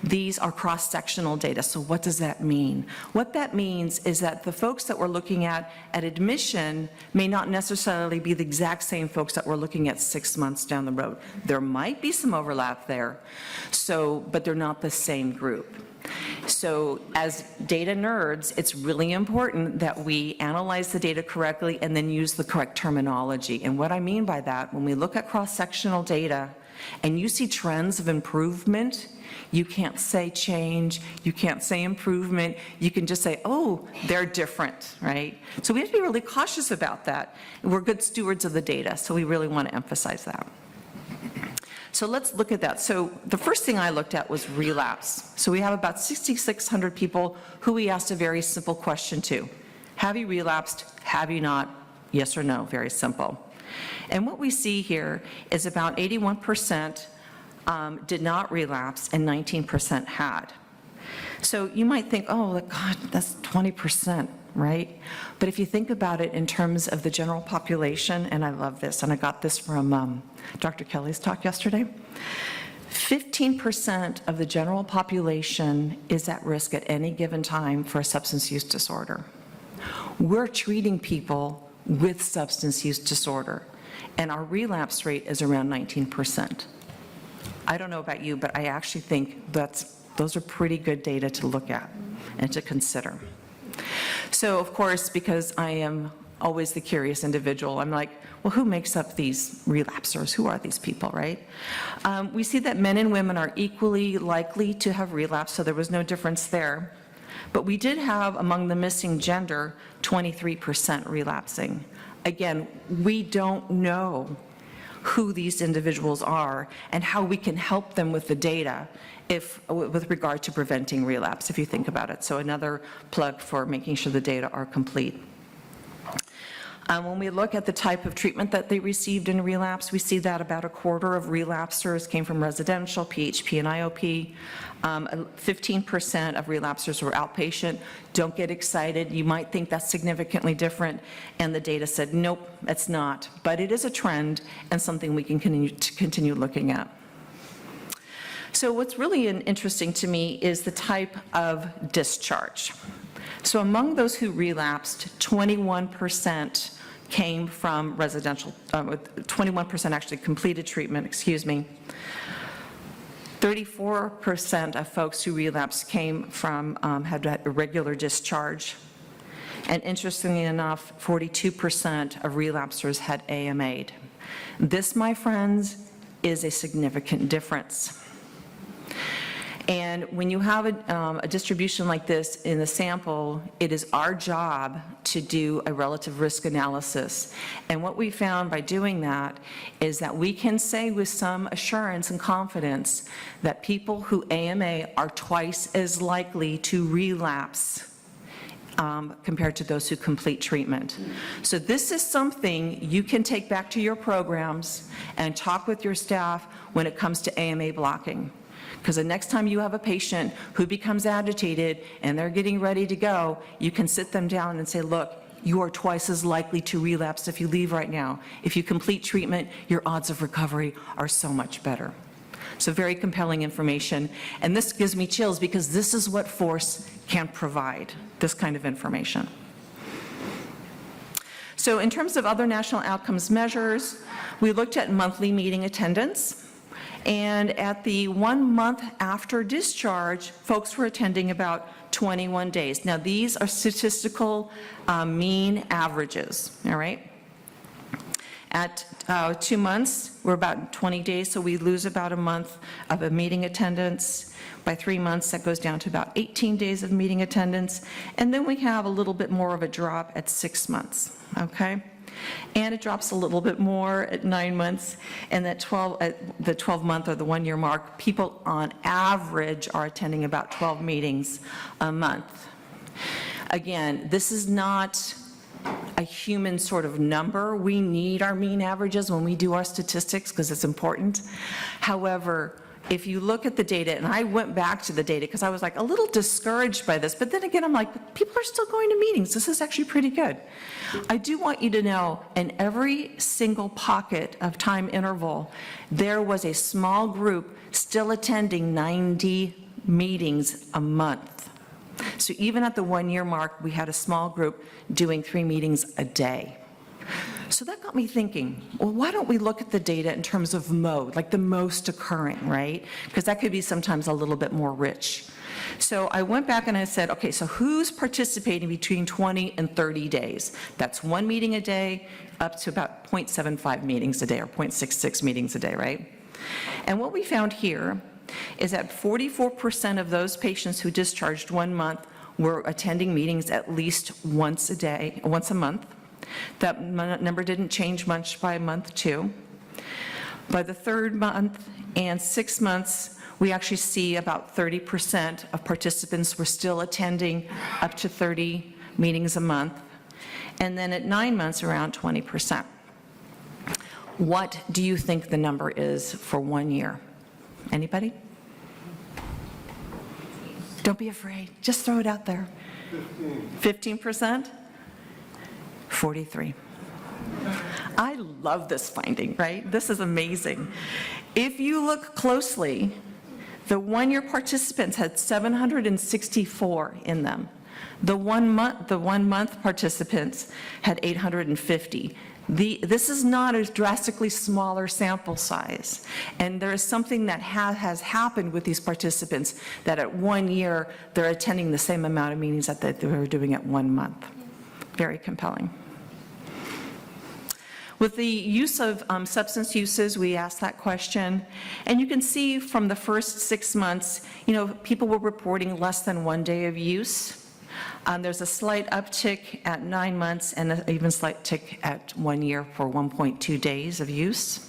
E: These are cross-sectional data. So what does that mean? What that means is that the folks that we're looking at admission may not necessarily be the exact same folks that we're looking at 6 months down the road. There might be some overlap there, but they're not the same group. So as data nerds, it's really important that we analyze the data correctly and then use the correct terminology. And what I mean by that, when we look at cross-sectional data and you see trends of improvement, you can't say change, you can't say improvement, you can just say, oh, they're different, right? So we have to be really cautious about that. We're good stewards of the data, so we really want to emphasize that. So let's look at that. So the first thing I looked at was relapse. So we have about 6,600 people who we asked a very simple question to. Have you relapsed? Have you not? Yes or no, very simple. And what we see here is about 81% did not relapse and 19% had. So you might think, oh, God, that's 20%. right? But if you think about it in terms of the general population, and I love this, and I got this from Dr. Kelly's talk yesterday, 15% of the general population is at risk at any given time for a substance use disorder. We're treating people with substance use disorder, and our relapse rate is around 19%. I don't know about you, but I actually think those are pretty good data to look at and to consider. So, of course, because I am always the curious individual, I'm like, well, who makes up these relapsers? Who are these people, right? We see that men and women are equally likely to have relapse, so there was no difference there. But we did have, among the missing gender, 23% relapsing. Again, we don't know who these individuals are and how we can help them with the data with regard to preventing relapse, if you think about it. So another plug for making sure the data are complete. When we look at the type of treatment that they received in relapse, we see that about a quarter of relapsers came from residential, PHP, and IOP. 15% of relapsers were outpatient. Don't get excited. You might think that's significantly different, and the data said, nope, it's not. But it is a trend and something we can continue looking at. So what's really interesting to me is the type of discharge. So among those who relapsed, 21% came from residential, 21% actually completed treatment, 34% of folks who relapsed came from, had irregular discharge. And interestingly enough, 42% of relapsers had AMA'd. This, my friends, is a significant difference. And when you have a distribution like this in the sample, it is our job to do a relative risk analysis. And what we found by doing that is that we can say with some assurance and confidence that people who AMA are twice as likely to relapse compared to those who complete treatment. So this is something you can take back to your programs and talk with your staff when it comes to AMA blocking. Because the next time you have a patient who becomes agitated and they're getting ready to go, you can sit them down and say, look, you are twice as likely to relapse if you leave right now. If you complete treatment, your odds of recovery are so much better. So very compelling information. And this gives me chills because this is what FoRSE can provide, this kind of information. So in terms of other national outcomes measures, we looked at monthly meeting attendance. And at the 1 month after discharge, folks were attending about 21 days. Now, these are statistical mean averages, all right? At 2 months, we're about 20 days, so we lose about a month of a meeting attendance. By 3 months, that goes down to about 18 days of meeting attendance. And then we have a little bit more of a drop at 6 months, okay? And it drops a little bit more at 9 months, and at the 12-month or the 1-year mark, people on average are attending about 12 meetings a month. Again, this is not a human sort of number. We need our mean averages when we do our statistics because it's important. However, if you look at the data, and I went back to the data because I was like a little discouraged by this, but then again, I'm like, people are still going to meetings. This is actually pretty good. I do want you to know in every single pocket of time interval, there was a small group still attending 90 meetings a month. So even at the 1-year mark, we had a small group doing 3 meetings a day. So that got me thinking, well, why don't we look at the data in terms of mode, like the most occurring, right? Because that could be sometimes a little bit more rich. So I went back and I said, okay, so who's participating between 20 and 30 days? That's 1 meeting a day up to about 0.75 meetings a day or 0.66 meetings a day, right? And what we found here is that 44% of those patients who discharged 1 month were attending meetings at least once a month. That number didn't change much by month 2. By the 3rd month and 6 months, we actually see about 30% of participants were still attending up to 30 meetings a month. And then at 9 months, around 20%. What do you think the number is for 1 year? Anybody? Don't be afraid. Just throw it out there. 15%? 43. I love this finding, right? This is amazing. If you look closely, the one-year participants had 764 in them. The one-month participants had 850. This is not a drastically smaller sample size. And there is something that has happened with these participants, that at 1 year, they're attending the same amount of meetings that they were doing at 1 month. Very compelling. With the use of substance uses, we asked that question, and you can see from the first 6 months, people were reporting less than 1 day of use. There's a slight uptick at 9 months and an even slight tick at 1 year for 1.2 days of use.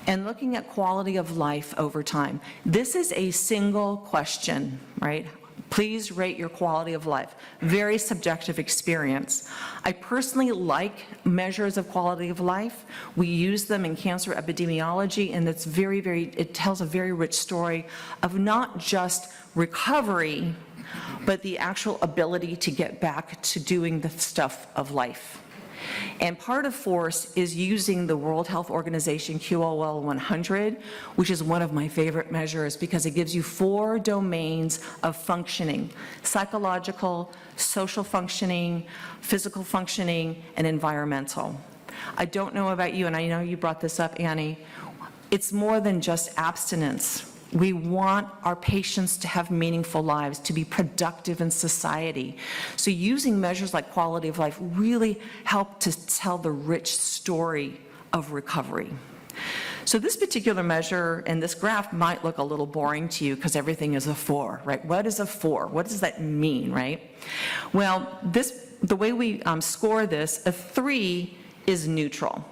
E: And looking at quality of life over time, this is a single question, right? Please rate your quality of life. Very subjective experience. I personally like measures of quality of life. We use them in cancer epidemiology, and it's it tells a very rich story of not just recovery, but the actual ability to get back to doing the stuff of life. And part of FoRSE is using the World Health Organization QOL 100, which is one of my favorite measures because it gives you 4 domains of functioning: psychological, social functioning, physical functioning, and environmental. I don't know about you, and I know you brought this up, Annie. It's more than just abstinence. We want our patients to have meaningful lives, to be productive in society. So using measures like quality of life really help to tell the rich story of recovery. So this particular measure and this graph might look a little boring to you because everything is a 4, right? What is a 4? What does that mean, right? Well, the way we score this, a 3 is neutral.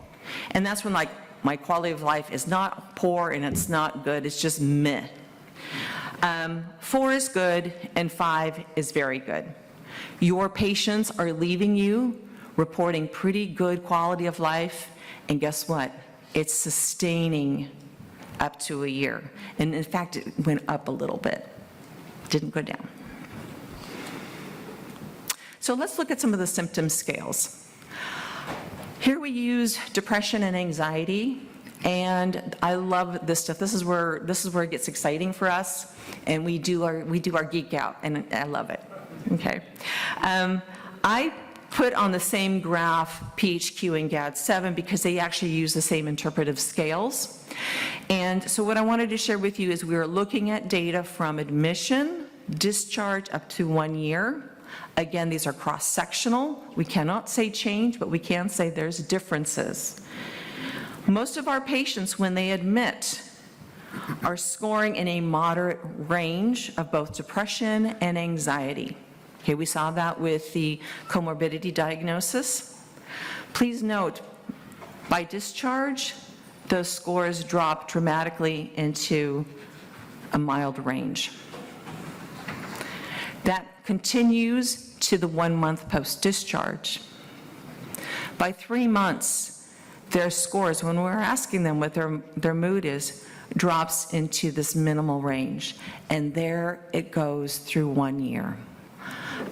E: And that's when, like, my quality of life is not poor and it's not good, it's just meh. 4 is good and 5 is very good. Your patients are leaving you reporting pretty good quality of life, and guess what? It's sustaining up to a year. And in fact, it went up a little bit, didn't go down. So let's look at some of the symptom scales. Here we use depression and anxiety, and I love this stuff. This is where it gets exciting for us, and we do our geek out, and I love it. Okay, I put on the same graph PHQ and GAD-7 because they actually use the same interpretive scales. And so what I wanted to share with you is we are looking at data from admission, discharge up to 1 year. Again, these are cross-sectional. We cannot say change, but we can say there's differences. Most of our patients, when they admit, are scoring in a moderate range of both depression and anxiety. Okay, we saw that with the comorbidity diagnosis. Please note, by discharge, those scores drop dramatically into a mild range. That continues to the 1 month post-discharge. By 3 months, their scores, when we're asking them what their mood is, drops into this minimal range. And there it goes through 1 year.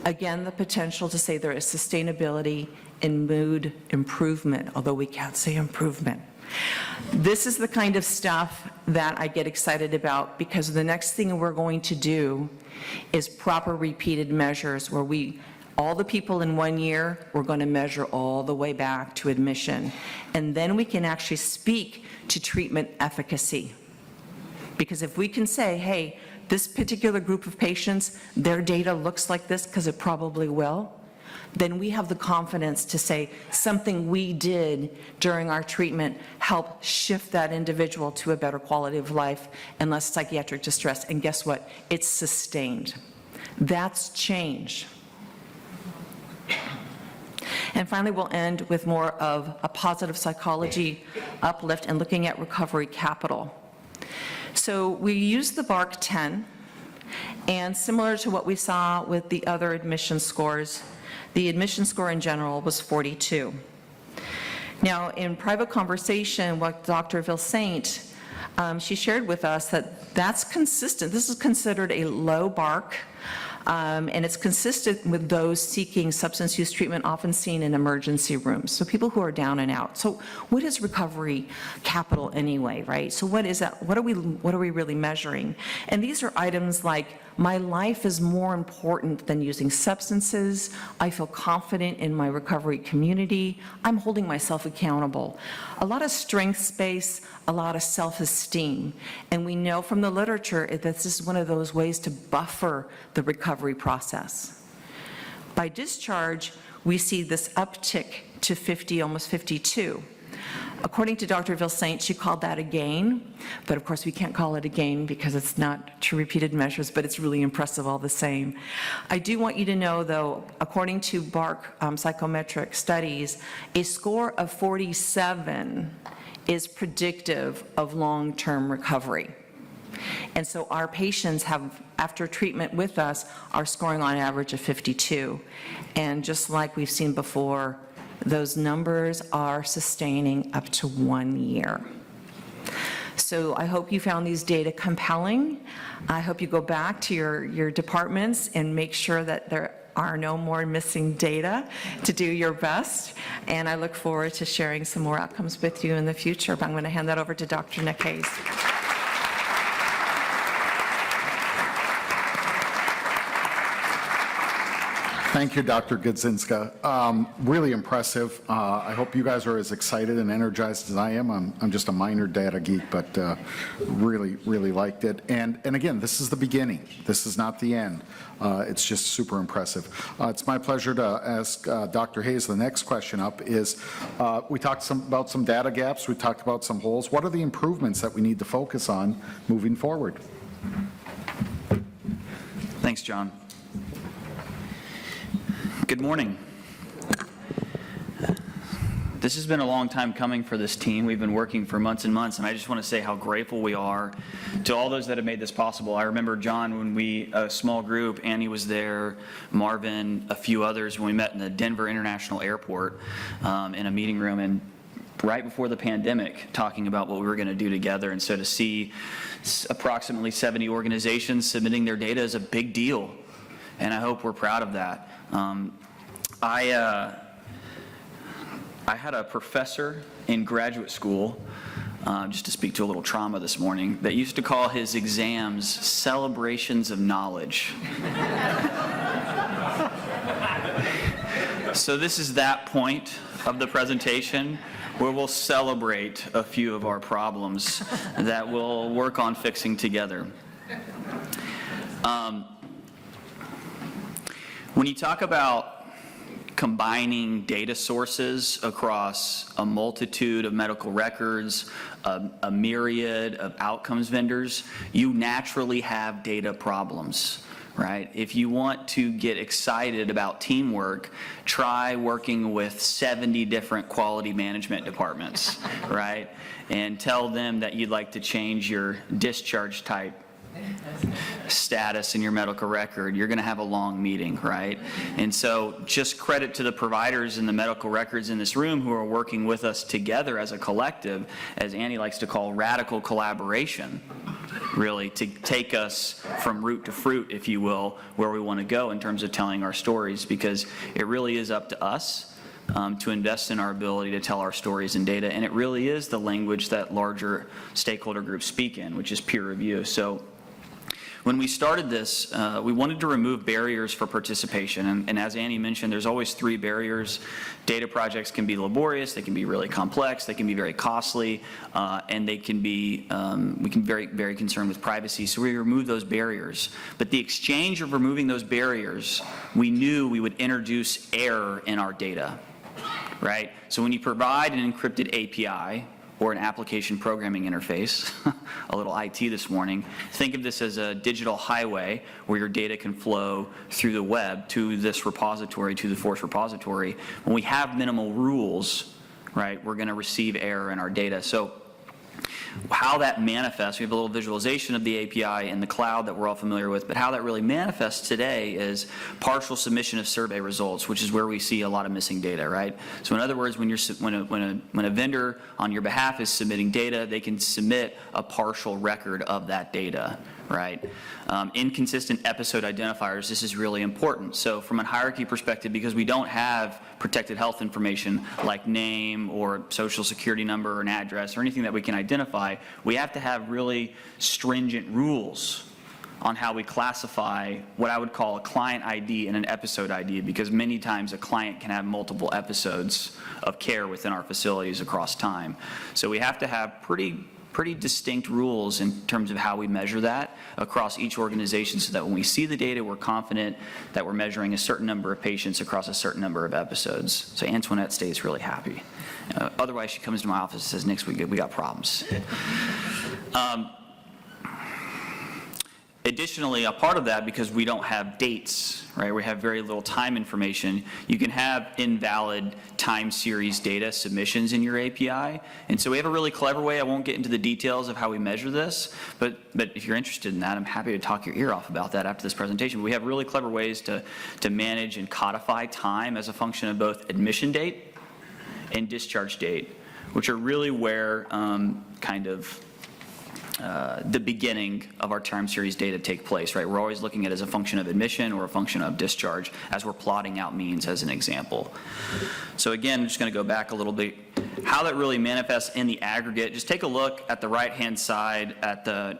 E: Again, the potential to say there is sustainability in mood improvement, although we can't say improvement. This is the kind of stuff that I get excited about because the next thing we're going to do is proper repeated measures where all the people in 1 year, we're going to measure all the way back to admission. And then we can actually speak to treatment efficacy. Because if we can say, hey, this particular group of patients, their data looks like this, because it probably will, then we have the confidence to say something we did during our treatment helped shift that individual to a better quality of life and less psychiatric distress. And guess what? It's sustained. That's change. And finally, we'll end with more of a positive psychology uplift and looking at recovery capital. So we use the BARC-10, and similar to what we saw with the other admission scores, the admission score in general was 42. Now, in private conversation with Dr. Vilsaint, she shared with us that that's consistent. This is considered a low BARC. and it's consistent with those seeking substance use treatment often seen in emergency rooms, so people who are down and out. So what is recovery capital anyway, right? So what is that? What are we really measuring? And these are items like, my life is more important than using substances. I feel confident in my recovery community. I'm holding myself accountable. A lot of strength space, a lot of self-esteem. And we know from the literature that this is one of those ways to buffer the recovery process. By discharge, we see this uptick to 50, almost 52. According to Dr. Vilsaint, she called that a gain, but of course we can't call it a gain because it's not true repeated measures, but it's really impressive all the same. I do want you to know, though, according to BARC psychometric studies, a score of 47 is predictive of long-term recovery. And so our patients have, after treatment with us, are scoring on average of 52. And just like we've seen before, those numbers are sustaining up to 1 year. So I hope you found these data compelling. I hope you go back to your departments and make sure that there are no more missing data to do your best. And I look forward to sharing some more outcomes with you in the future. But I'm going to hand that over to Dr. Nick Hayes.
C: Thank you, Dr. Gudzinska. Really impressive. I hope you guys are as excited and energized as I am. I'm just a minor data geek, but really, really liked it. And again, this is the beginning. This is not the end. It's just super impressive. It's my pleasure to ask Dr. Hayes. The next question up is, we talked about some data gaps. We talked about some holes. What are the improvements that we need to focus on moving forward?
F: Thanks, John. Good morning. This has been a long time coming for this team. We've been working for months and months, and I just want to say how grateful we are to all those that have made this possible. I remember, John, when a small group, Annie was there, Marvin, a few others, when we met in the Denver International Airport in a meeting room, and right before the pandemic, talking about what we were going to do together. And so to see approximately 70 organizations submitting their data is a big deal, and I hope we're proud of that. I had a professor in graduate school, just to speak to a little trauma this morning, that used to call his exams celebrations of knowledge. So this is that point of the presentation where we'll celebrate a few of our problems that we'll work on fixing together. When you talk about combining data sources across a multitude of medical records, a myriad of outcomes vendors, you naturally have data problems, right? If you want to get excited about teamwork, try working with 70 different quality management departments, right? And tell them that you'd like to change your discharge type status in your medical record. You're going to have a long meeting, right? And so just credit to the providers and the medical records in this room who are working with us together as a collective, as Annie likes to call radical collaboration, really, to take us from root to fruit, if you will, where we want to go in terms of telling our stories, because it really is up to us to invest in our ability to tell our stories and data, and it really is the language that larger stakeholder groups speak in, which is peer review. So when we started this, we wanted to remove barriers for participation, and as Annie mentioned, there's always 3 barriers. Data projects can be laborious, they can be really complex, they can be very costly, and they can be, we can be very concerned with privacy, so we removed those barriers. But the exchange of removing those barriers, we knew we would introduce error in our data, right? So when you provide an encrypted API, or an application programming interface, a little IT this morning, think of this as a digital highway where your data can flow through the web to this repository, to the FoRSE repository. When we have minimal rules, right, we're going to receive error in our data. So how that manifests, we have a little visualization of the API in the cloud that we're all familiar with, but how that really manifests today is partial submission of survey results, which is where we see a lot of missing data, right? So in other words, when a vendor on your behalf is submitting data, they can submit a partial record of that data, right? Inconsistent episode identifiers, this is really important. So from a hierarchy perspective, because we don't have protected health information like name or social security number or an address or anything that we can identify, we have to have really stringent rules on how we classify what I would call a client ID and an episode ID, because many times a client can have multiple episodes of care within our facilities across time. So we have to have pretty distinct rules in terms of how we measure that across each organization, so that when we see the data, we're confident that we're measuring a certain number of patients across a certain number of episodes. So Antoinette stays really happy. Otherwise, she comes to my office and says, "Nix, we got problems." Additionally, a part of that, because we don't have dates, right, we have very little time information, you can have invalid time series data submissions in your API. And so we have a really clever way. I won't get into the details of how we measure this, but if you're interested in that, I'm happy to talk your ear off about that after this presentation. We have really clever ways to manage and codify time as a function of both admission date and discharge date, which are really where the beginning of our time series data take place, right? We're always looking at it as a function of admission or a function of discharge as we're plotting out means, as an example. So again, I'm just going to go back a little bit. How that really manifests in the aggregate, just take a look at the right-hand side at the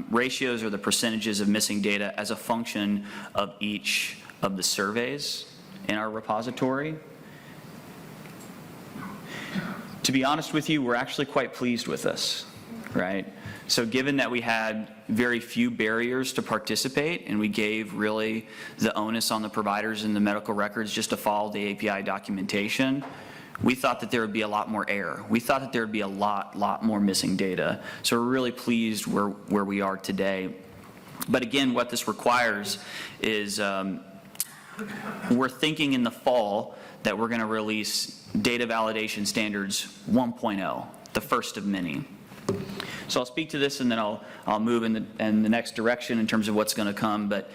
F: ratios or the percentages of missing data as a function of each of the surveys in our repository. To be honest with you, we're actually quite pleased with this, right? So given that we had very few barriers to participate, and we gave really the onus on the providers and the medical records just to follow the API documentation, we thought that there would be a lot more error. We thought that there would be a lot more missing data. So we're really pleased where we are today. But again, what this requires is we're thinking in the fall that we're going to release Data Validation Standards 1.0, the first of many. So I'll speak to this, and then I'll move in the next direction in terms of what's going to come. But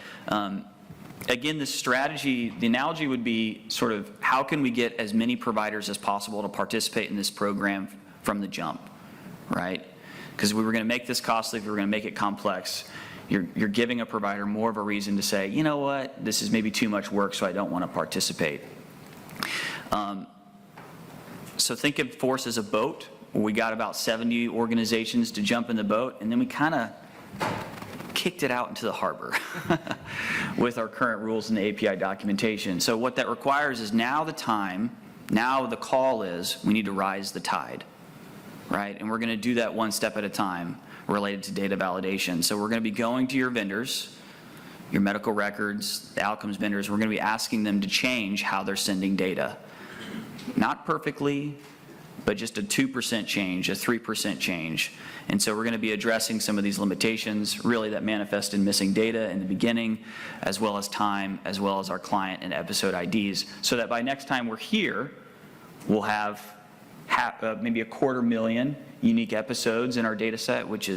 F: again, the strategy, the analogy would be sort of how can we get as many providers as possible to participate in this program from the jump, right? Because if we were going to make this costly, if we were going to make it complex, you're giving a provider more of a reason to say, you know what, this is maybe too much work, so I don't want to participate. So think of FoRSE as a boat. We got about 70 organizations to jump in the boat, and then we kind of kicked it out into the harbor with our current rules and the API documentation. So what that requires is now the call is we need to rise the tide, right? And we're going to do that one step at a time related to data validation. So we're going to be going to your vendors, your medical records, the outcomes vendors. We're going to be asking them to change how they're sending data. Not perfectly, but just a 2% change, a 3% change. And so we're going to be addressing some of these limitations, really, that manifest in missing data in the beginning, as well as time, as well as our client and episode IDs, so that by next time we're here, we'll have maybe 250,000 unique episodes in our data set, which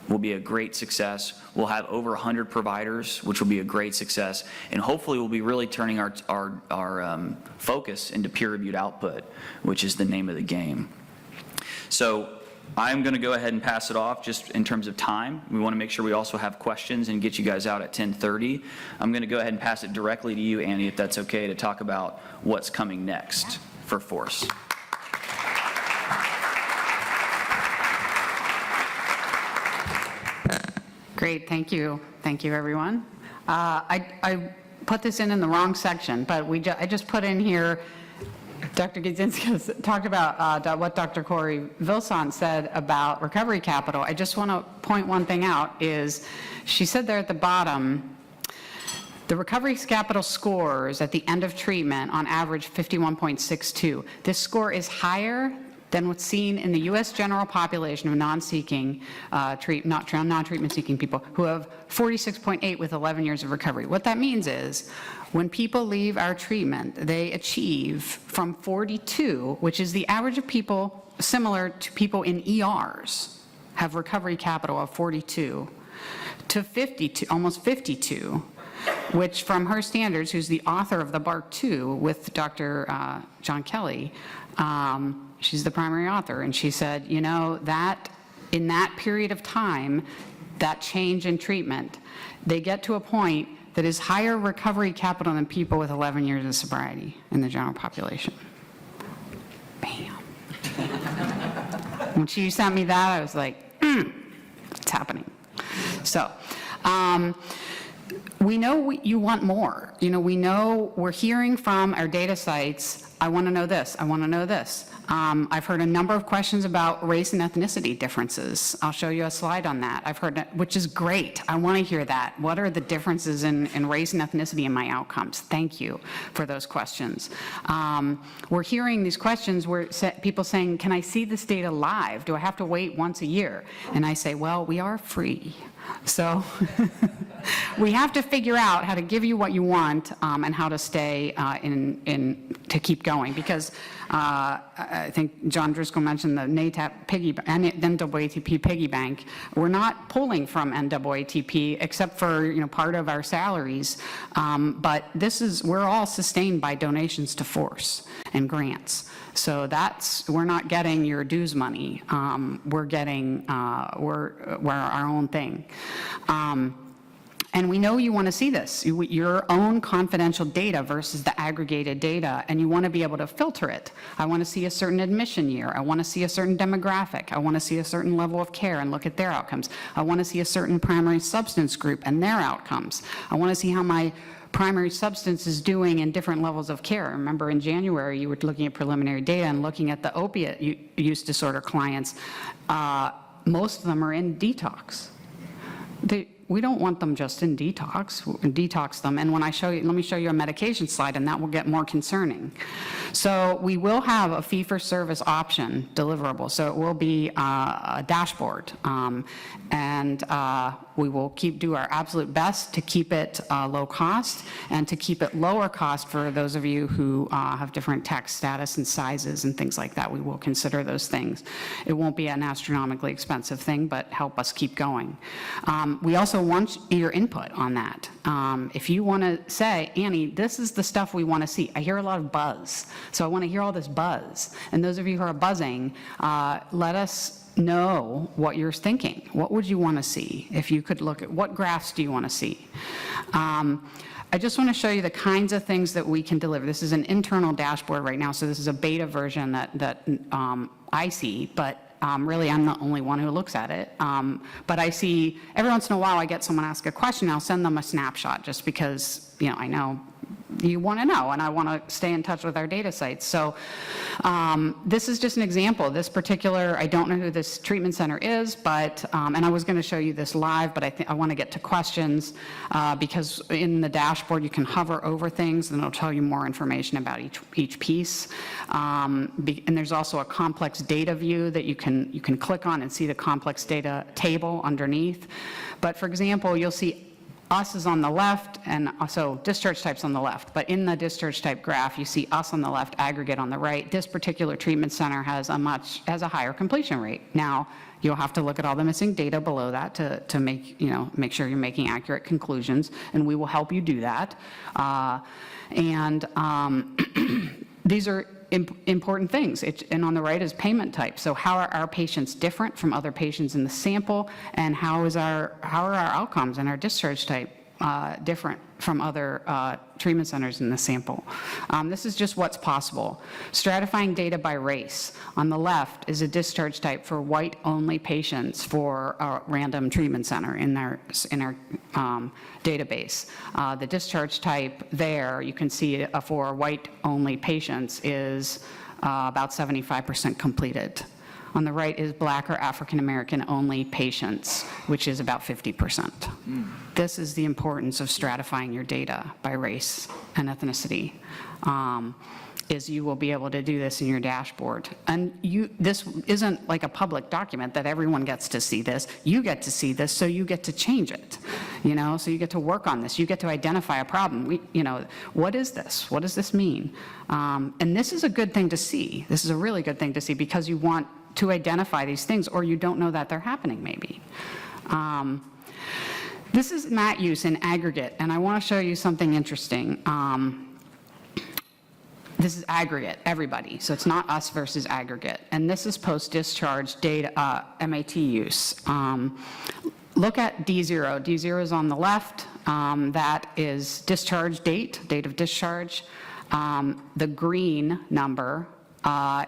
F: will be a great success. We'll have over 100 providers, which will be a great success. And hopefully we'll be really turning our focus into peer-reviewed output, which is the name of the game. So I'm going to go ahead and pass it off just in terms of time. We want to make sure we also have questions and get you guys out at 10:30. I'm going to go ahead and pass it directly to you, Annie, if that's okay, to talk about what's coming next for FoRSE.
D: Great, thank you. Thank you, everyone. I put this in the wrong section, but I just put in here, Dr. Gudzinska talked about what Dr. Corey Vilson said about recovery capital. I just want to point one thing out is she said there at the bottom, the recovery capital scores at the end of treatment on average 51.62. This score is higher than what's seen in the U.S. general population of non-treatment seeking people who have 46.8 with 11 years of recovery. What that means is when people leave our treatment, they achieve from 42, which is the average of people similar to people in ERs, have recovery capital of 42, to 52, almost 52, which from her standards, who's the author of the BARC-2 with Dr. John Kelly, she's the primary author, and she said, you know, that in that period of time, that change in treatment, they get to a point that is higher recovery capital than people with 11 years of sobriety in the general population. Bam. When she sent me that, I was like, it's happening. So, we know you want more. You know, we know we're hearing from our data sites, I want to know this, I want to know this. I've heard a number of questions about race and ethnicity differences. I'll show you a slide on that. I've heard, which is great. I want to hear that. What are the differences in race and ethnicity in my outcomes? Thank you for those questions. We're hearing these questions where people saying, can I see this data live? Do I have to wait once a year? And I say, well, we are free. So we have to figure out how to give you what you want and how to stay to keep going, because I think John Driscoll mentioned the NAATP piggy bank. We're not pulling from NAATP except for part of our salaries, but we're all sustained by donations to FoRSE and grants. So we're not getting your dues money. We're getting we're our own thing. And we know you want to see this, your own confidential data versus the aggregated data, and you want to be able to filter it. I want to see a certain admission year. I want to see a certain demographic. I want to see a certain level of care and look at their outcomes. I want to see a certain primary substance group and their outcomes. I want to see how my primary substance is doing in different levels of care. Remember in January, you were looking at preliminary data and looking at the opiate use disorder clients. Most of them are in detox. We don't want them just in detox. Detox them. And when I show you, let me show you a medication slide, and that will get more concerning. So we will have a fee-for-service option deliverable. So it will be a dashboard, and we will do our absolute best to keep it low cost and to keep it lower cost for those of you who have different tax status and sizes and things like that. We will consider those things. It won't be an astronomically expensive thing, but help us keep going. We also want your input on that. If you want to say, Annie, this is the stuff we want to see. I hear a lot of buzz, so I want to hear all this buzz. And those of you who are buzzing, let us know what you're thinking. What would you want to see? If you could look at what graphs do you want to see? I just want to show you the kinds of things that we can deliver. This is an internal dashboard right now, so this is a beta version that I see, but really, I'm the only one who looks at it. But I see, every once in a while, I get someone ask a question, I'll send them a snapshot just because, I know you want to know, and I want to stay in touch with our data sites. So this is just an example. This particular, I don't know who this treatment center is, but, and I was going to show you this live, but I want to get to questions because in the dashboard you can hover over things and it'll tell you more information about each piece. And there's also a complex data view that you can click on and see the complex data table underneath. But for example, you'll see us is on the left, and so discharge type's on the left. But in the discharge type graph, you see us on the left, aggregate on the right. This particular treatment center has a higher completion rate. Now, you'll have to look at all the missing data below that to make sure you're making accurate conclusions, and we will help you do that. These are important things. And on the right is payment type. So how are our patients different from other patients in the sample, and how are our outcomes and our discharge type different from other treatment centers in the sample? This is just what's possible. Stratifying data by race. On the left is a discharge type for white-only patients for a random treatment center in our database. The discharge type there, you can see for white-only patients is about 75% completed. On the right is Black or African American only patients, which is about 50%. This is the importance of stratifying your data by race and ethnicity. Is you will be able to do this in your dashboard. And this isn't like a public document that everyone gets to see this. You get to see this, so you get to change it, so you get to work on this. You get to identify a problem. What is this? What does this mean? And this is a good thing to see. This is a really good thing to see because you want to identify these things, or you don't know that they're happening maybe. This is MAT use in aggregate, and I want to show you something interesting. This is aggregate, everybody, so it's not us versus aggregate. And this is post-discharge data, MAT use. look at D0. D0 is on the left. That is discharge date of discharge. The green number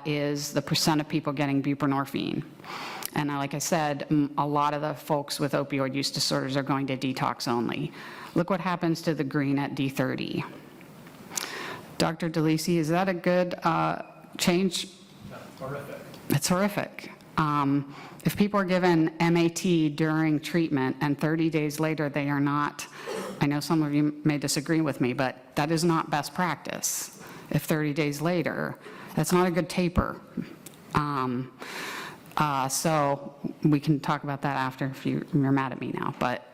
D: is the percent of people getting buprenorphine. And like I said, a lot of the folks with opioid use disorders are going to detox only. Look what happens to the green at D30. Dr. DeLisi, is that a good change?
G: Horrific.
D: It's horrific. If people are given MAT during treatment and 30 days later they are not, I know some of you may disagree with me, but that is not best practice. If 30 days later, that's not a good taper. So we can talk about that after if you're mad at me now, but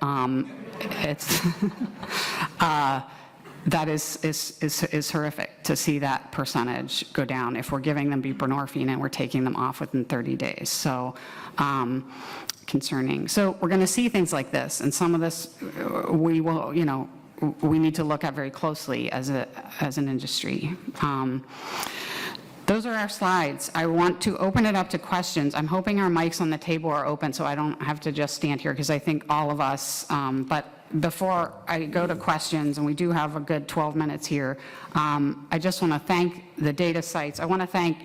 D: it's that is horrific to see that percentage go down if we're giving them buprenorphine and we're taking them off within 30 days. So concerning. So we're going to see things like this, and some of this we will, we need to look at very closely as an industry. Those are our slides. I want to open it up to questions. I'm hoping our mics on the table are open so I don't have to just stand here because I think all of us, but before I go to questions, and we do have a good 12 minutes here, I just want to thank the data sites. I want to thank,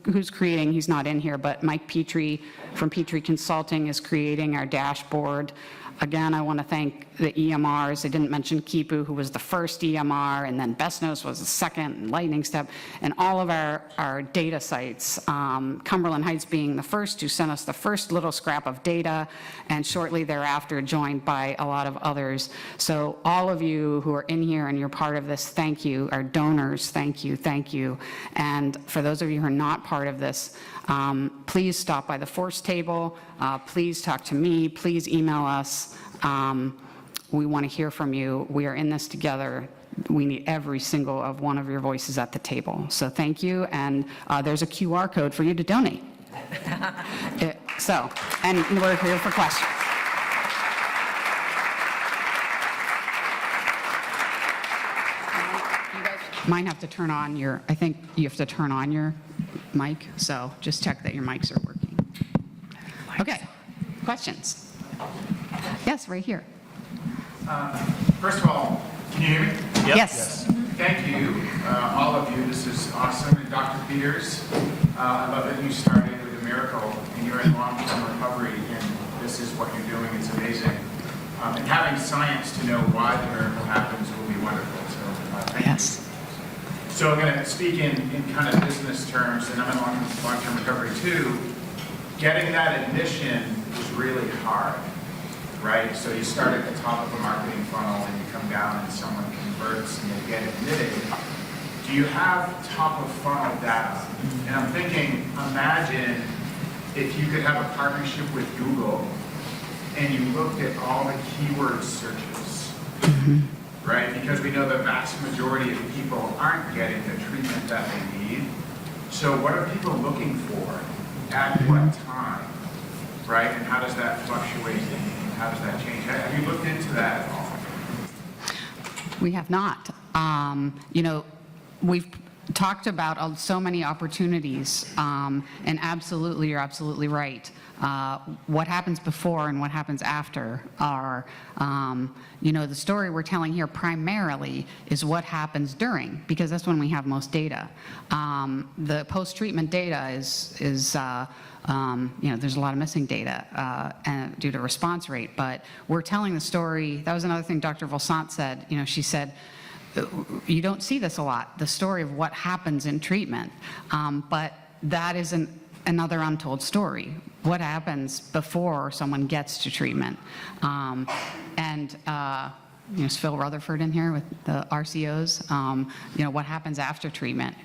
D: who's creating, he's not in here, but Mike Petrie from Petrie Consulting is creating our dashboard. Again, I want to thank the EMRs. I didn't mention Kipu, who was the first EMR, and then Bestnos was the second, and Lightning Step, and all of our data sites. Cumberland Heights being the first, who sent us the first little scrap of data, and shortly thereafter joined by a lot of others. So all of you who are in here and you're part of this, thank you. Our donors, thank you, thank you. And for those of you who are not part of this, please stop by the FoRSE table. Please talk to me. Please email us. We want to hear from you. We are in this together. We need every single one of your voices at the table. So thank you. And there's a QR code for you to donate. And we're here for questions. You guys might have to turn on I think you have to turn on your mic, so just check that your mics are working. Okay, questions? Yes, right here.
H: First of all, can you hear me?
D: Yes.
H: Thank you, all of you. This is awesome. And Dr. Peters, I love that you started with a miracle and you're in long-term recovery, and this is what you're doing. It's amazing. And having science to know why the miracle happens will be wonderful. So thank you. So I'm going to speak in kind of business terms, and I'm in long-term recovery too. Getting that admission was really hard, right? So you start at the top of a marketing funnel and you come down and someone converts and they get admitted. Do you have top of funnel data? And I'm thinking, imagine if you could have a partnership with Google and you looked at all the keyword searches. Right? Because we know the vast majority of people aren't getting the treatment that they need. So what are people looking for at what time? Right? And how does that fluctuate and how does that change? Have you looked into that at all?
D: We have not. We've talked about so many opportunities, and absolutely, you're absolutely right. What happens before and what happens after are, the story we're telling here primarily is what happens during, because that's when we have most data. The post-treatment data is there's a lot of missing data due to response rate, but we're telling the story. That was another thing Dr. Volsant said. She said, you don't see this a lot, the story of what happens in treatment, but that is another untold story. What happens before someone gets to treatment? Is Phil Rutherford in here with the RCOs? What happens after treatment?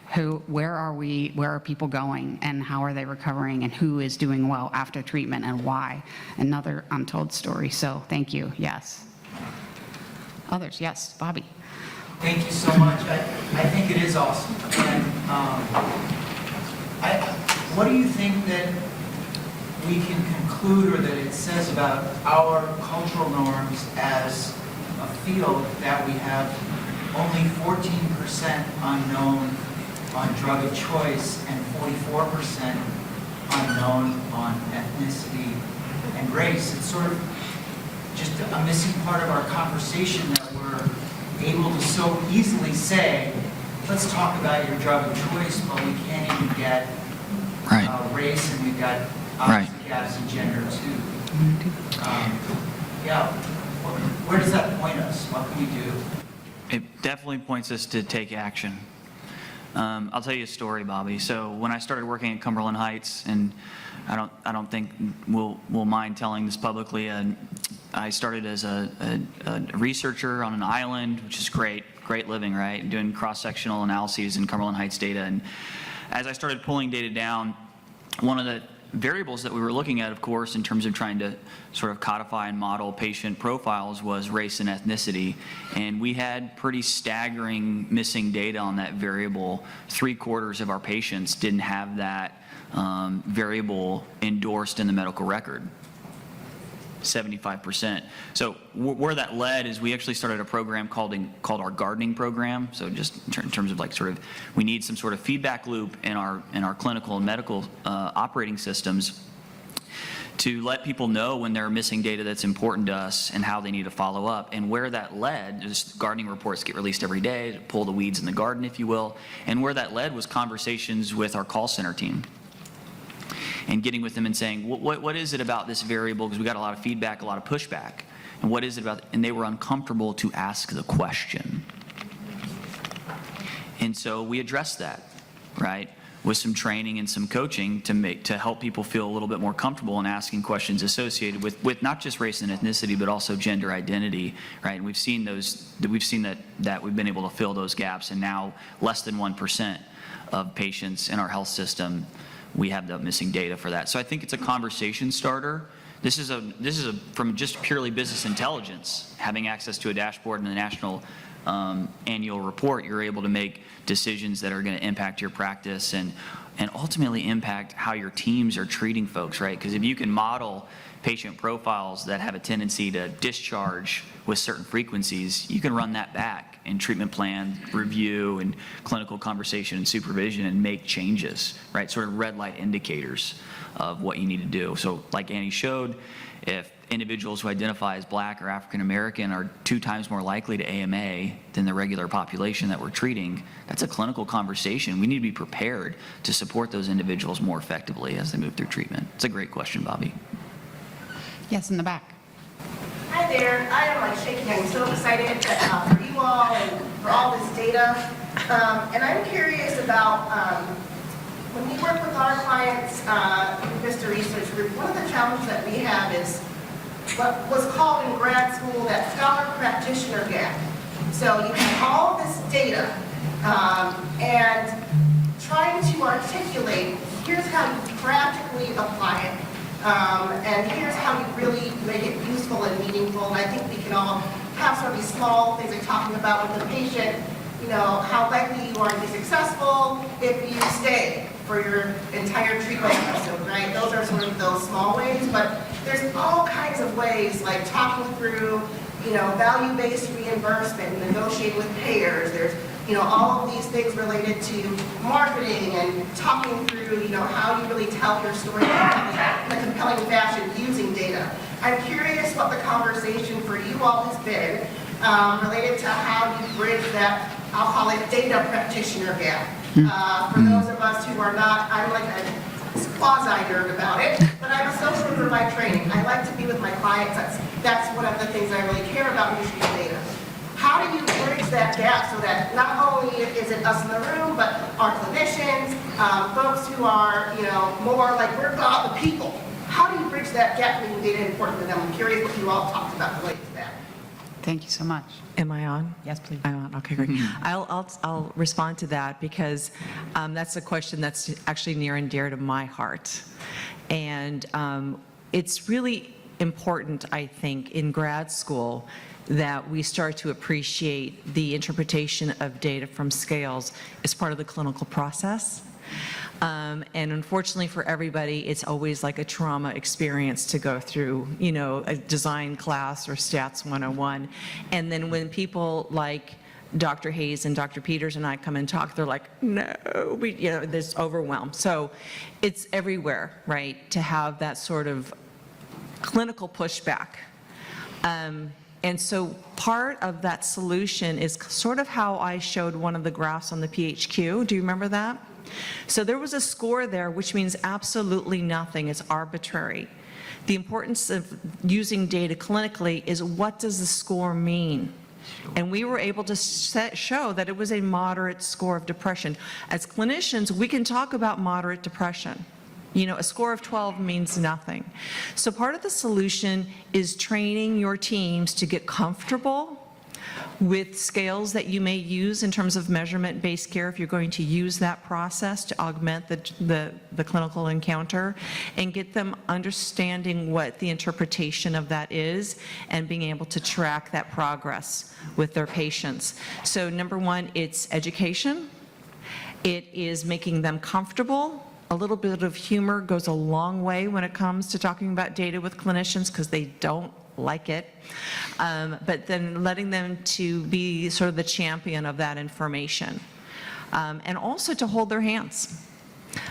D: Where are we? Where are people going? And how are they recovering? And who is doing well after treatment and why? Another untold story. So thank you. Yes. Others? Yes. Bobby.
G: Thank you so much. I think it is awesome. And what do you think that we can conclude or that it says about our cultural norms as a field that we have only 14% unknown on drug of choice and 44% unknown on ethnicity and race? It's sort of just a missing part of our conversation that we're able to so easily say, let's talk about your drug of choice, but we can't even get
F: Right.
G: race, and we've got
F: Right.
G: obviously gaps in gender too. Yeah, where does that point us? What can we do?
F: It definitely points us to take action. I'll tell you a story, Bobby. So when I started working at Cumberland Heights, and I don't think we'll mind telling this publicly, I started as a researcher on an island, which is great living, right? Doing cross-sectional analyses in Cumberland Heights data. And as I started pulling data down, one of the variables that we were looking at, of course, in terms of trying to sort of codify and model patient profiles was race and ethnicity. And we had pretty staggering missing data on that variable. 3/4 of our patients didn't have that variable endorsed in the medical record. 75%. So where that led is we actually started a program called our gardening program. So just in terms of like sort of, we need some sort of feedback loop in our clinical and medical operating systems to let people know when they're missing data that's important to us and how they need to follow up. And where that led, just gardening reports get released every day to pull the weeds in the garden, if you will. And where that led was conversations with our call center team, and getting with them and saying, what is it about this variable? Because we got a lot of feedback, a lot of pushback. And what is it about? And they were uncomfortable to ask the question. And so we addressed that, right? With some training and some coaching to help people feel a little bit more comfortable in asking questions associated with not just race and ethnicity, but also gender identity, right? And we've seen that we've been able to fill those gaps, and now less than 1% of patients in our health system, we have the missing data for that. So I think it's a conversation starter. This is from just purely business intelligence, having access to a dashboard and the national annual report, you're able to make decisions that are going to impact your practice and ultimately impact how your teams are treating folks, right? Because if you can model patient profiles that have a tendency to discharge with certain frequencies, you can run that back in treatment plan review and clinical conversation and supervision and make changes, right? Sort of red light indicators of what you need to do. So like Annie showed, if individuals who identify as Black or African American are 2 times more likely to AMA than the regular population that we're treating, that's a clinical conversation. We need to be prepared to support those individuals more effectively as they move through treatment. It's a great question, Bobby.
D: Yes, in the back.
I: Hi there. I am like shaking. I'm so excited that, for you all and for all this data. And I'm curious about when we work with our clients in Vista Research Group, one of the challenges that we have is what was called in grad school that scholar practitioner gap. So you have all this data and trying to articulate, here's how you practically apply it. And here's how you really make it useful and meaningful. And I think we can all have some of these small things we're talking about with the patient, you know, how likely you are to be successful if you stay for your entire treatment episode, right? Those are sort of those small ways, but there's all kinds of ways, like talking through, you know, value-based reimbursement, negotiating with payers. There's, you know, all of these things related to marketing and talking through, you know, how you really tell your story in a compelling fashion using data. I'm curious what the conversation for you all has been related to how you bridge that, I'll call it data practitioner gap. For those of us who are not, I'm like a quasi-nerd about it, but I'm a social worker by training. I like to be with my clients. That's one of the things I really care about using data. How do you bridge that gap so that not only is it us in the room, but our clinicians, folks who are, you know, more like we're about the people. How do you bridge that gap making data important to them? I'm curious what you all talked about related to that.
D: Thank you so much.
E: Am I on?
D: Yes, please.
E: I'm on, okay, great. I'll respond to that because that's a question that's actually near and dear to my heart. And it's really important, I think, in grad school that we start to appreciate the interpretation of data from scales as part of the clinical process. And unfortunately for everybody, it's always like a trauma experience to go through, you know, a design class or Stats 101. And then when people like Dr. Hayes and Dr. Peters and I come and talk, they're like, no, you know, there's overwhelm. So it's everywhere, right, to have that sort of clinical pushback. And so part of that solution is sort of how I showed one of the graphs on the PHQ. Do you remember that? So there was a score there, which means absolutely nothing. It's arbitrary. The importance of using data clinically is, what does the score mean? And we were able to show that it was a moderate score of depression. As clinicians, we can talk about moderate depression. You know, a score of 12 means nothing. So part of the solution is training your teams to get comfortable with scales that you may use in terms of measurement-based care if you're going to use that process to augment the clinical encounter, and get them understanding what the interpretation of that is and being able to track that progress with their patients. So number one, it's education. It is making them comfortable. A little bit of humor goes a long way when it comes to talking about data with clinicians, because they don't like it. But then letting them to be sort of the champion of that information. And also to hold their hands.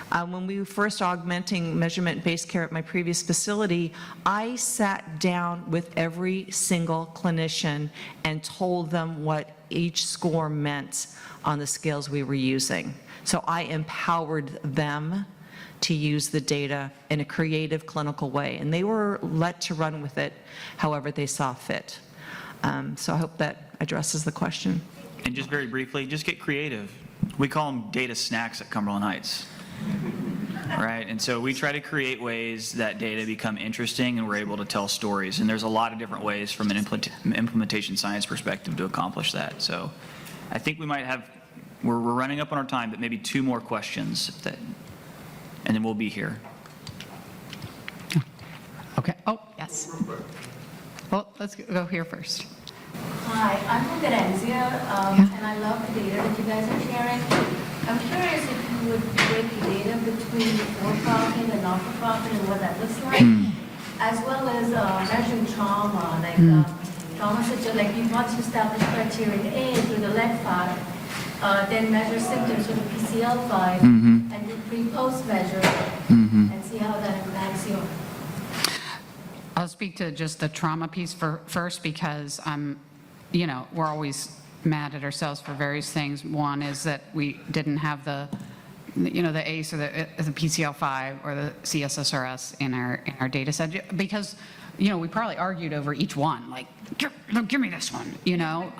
E: When we were first augmenting measurement-based care at my previous facility, I sat down with every single clinician and told them what each score meant on the scales we were using. So I empowered them to use the data in a creative clinical way, and they were let to run with it however they saw fit. So I hope that addresses the question.
F: And just very briefly, just get creative. We call them data snacks at Cumberland Heights, right? And so we try to create ways that data become interesting and we're able to tell stories. And there's a lot of different ways from an implementation science perspective to accomplish that. So I think we might have, we're running up on our time, but maybe 2 more questions, and then we'll be here.
D: Okay, oh, yes. Well, let's go here first.
J: Hi, I'm from Garenzia, and I love the data that you guys are sharing. I'm curious if you would break the data between for-profit and not-for-profit and what that looks like, as well as measuring trauma, like trauma such as, like, once you establish criteria A through the LED5, then measure symptoms with the PCL5, and do pre-post measure, and see how that impacts you.
D: I'll speak to just the trauma piece first, because you know, we're always mad at ourselves for various things. One is that we didn't have the, you know, the ACE or the PCL5 or the CSSRS in our data set, because, you know, we probably argued over each one, like, give me this one, you know.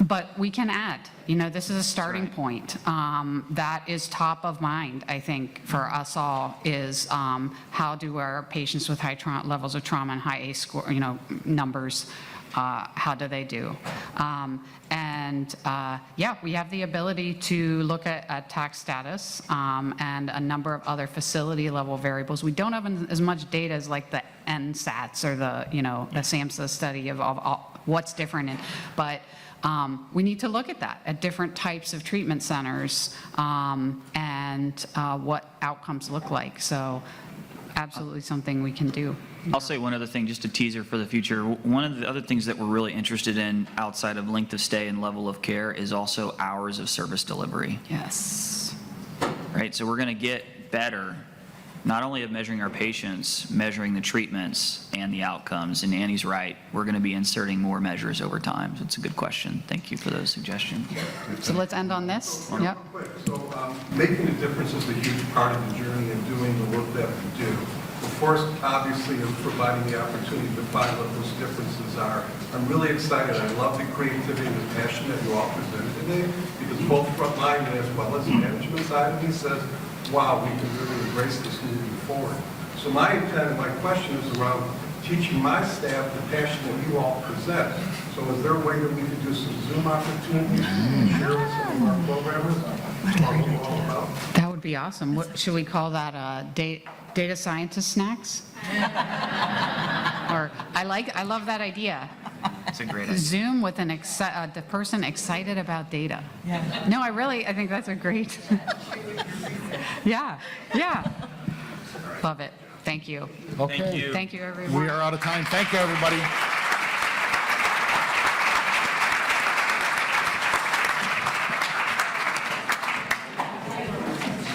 D: But we can add, you know, this is a starting point. That is top of mind, I think, for us all, is how do our patients with high levels of trauma and high ACE score, you know, numbers, how do they do? Yeah, we have the ability to look at tax status and a number of other facility level variables. We don't have as much data as like the NSATs or the, you know, the SAMHSA study of what's different, but we need to look at that, at different types of treatment centers and what outcomes look like. So absolutely something we can do.
F: I'll say one other thing, just a teaser for the future. One of the other things that we're really interested in outside of length of stay and level of care is also hours of service delivery.
D: Yes.
F: Right, so we're going to get better, not only at measuring our patients, measuring the treatments and the outcomes. And Annie's right, we're going to be inserting more measures over time. So it's a good question. Thank you for those suggestions.
D: So let's end on this. Yep.
K: Quick, so making a difference is a huge part of the journey of doing the work that we do. Of course, obviously, is providing the opportunity to find what those differences are. I'm really excited. I love the creativity and the passion that you all presented today, because both frontline as well as the management side of me says, wow, we can really embrace this moving forward. So my intent and my question is around teaching my staff the passion that you all present. So is there a way that we could do some Zoom opportunities and share with some of our programmers what we're all about?
D: That would be awesome. What, should we call that data scientist snacks? Or I love that idea.
F: That's a great idea.
D: Zoom with the person excited about data. Yeah. No, I think that's a great. Yeah. Love it. Thank you.
C: Okay.
F: Thank you.
D: Thank you, everyone.
C: We are out of time. Thank you, everybody.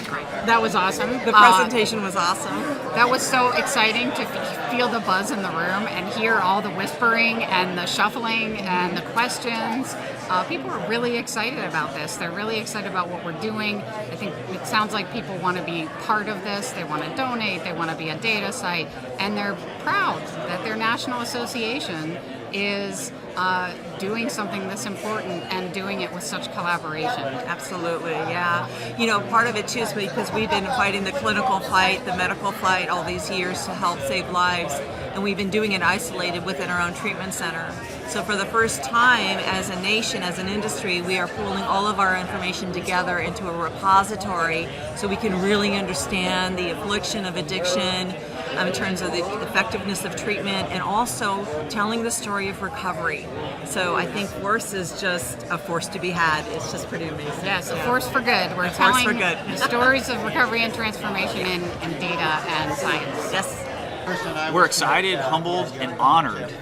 F: Great.
D: That was awesome.
E: The presentation was awesome.
D: That was so exciting to feel the buzz in the room and hear all the whispering and the shuffling and the questions. People are really excited about this. They're really excited about what we're doing. I think it sounds like people want to be part of this. They want to donate. They want to be a data site. And they're proud that their national association is doing something this important and doing it with such collaboration.
E: Absolutely, yeah. You know, part of it too is because we've been fighting the clinical fight, the medical fight all these years to help save lives, and we've been doing it isolated within our own treatment center. So for the first time as a nation, as an industry, we are pooling all of our information together into a repository so we can really understand the affliction of addiction, in terms of the effectiveness of treatment, and also telling the story of recovery. So I think FoRSE is just a force to be had. It's just pretty amazing.
D: Yes, a force for good. We're
E: force
D: telling
E: for good.
D: the stories of recovery and transformation in data and science.
E: Yes.
F: We're excited, humbled, and honored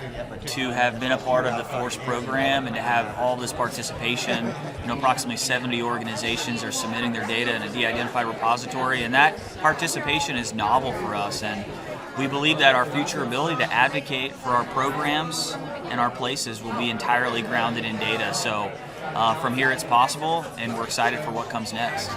F: to have been a part of the FoRSE program and to have all this participation. You know, approximately 70 organizations are submitting their data in a de-identified repository, and that participation is novel for us. And we believe that our future ability to advocate for our programs and our places will be entirely grounded in data. So from here it's possible, and we're excited for what comes next.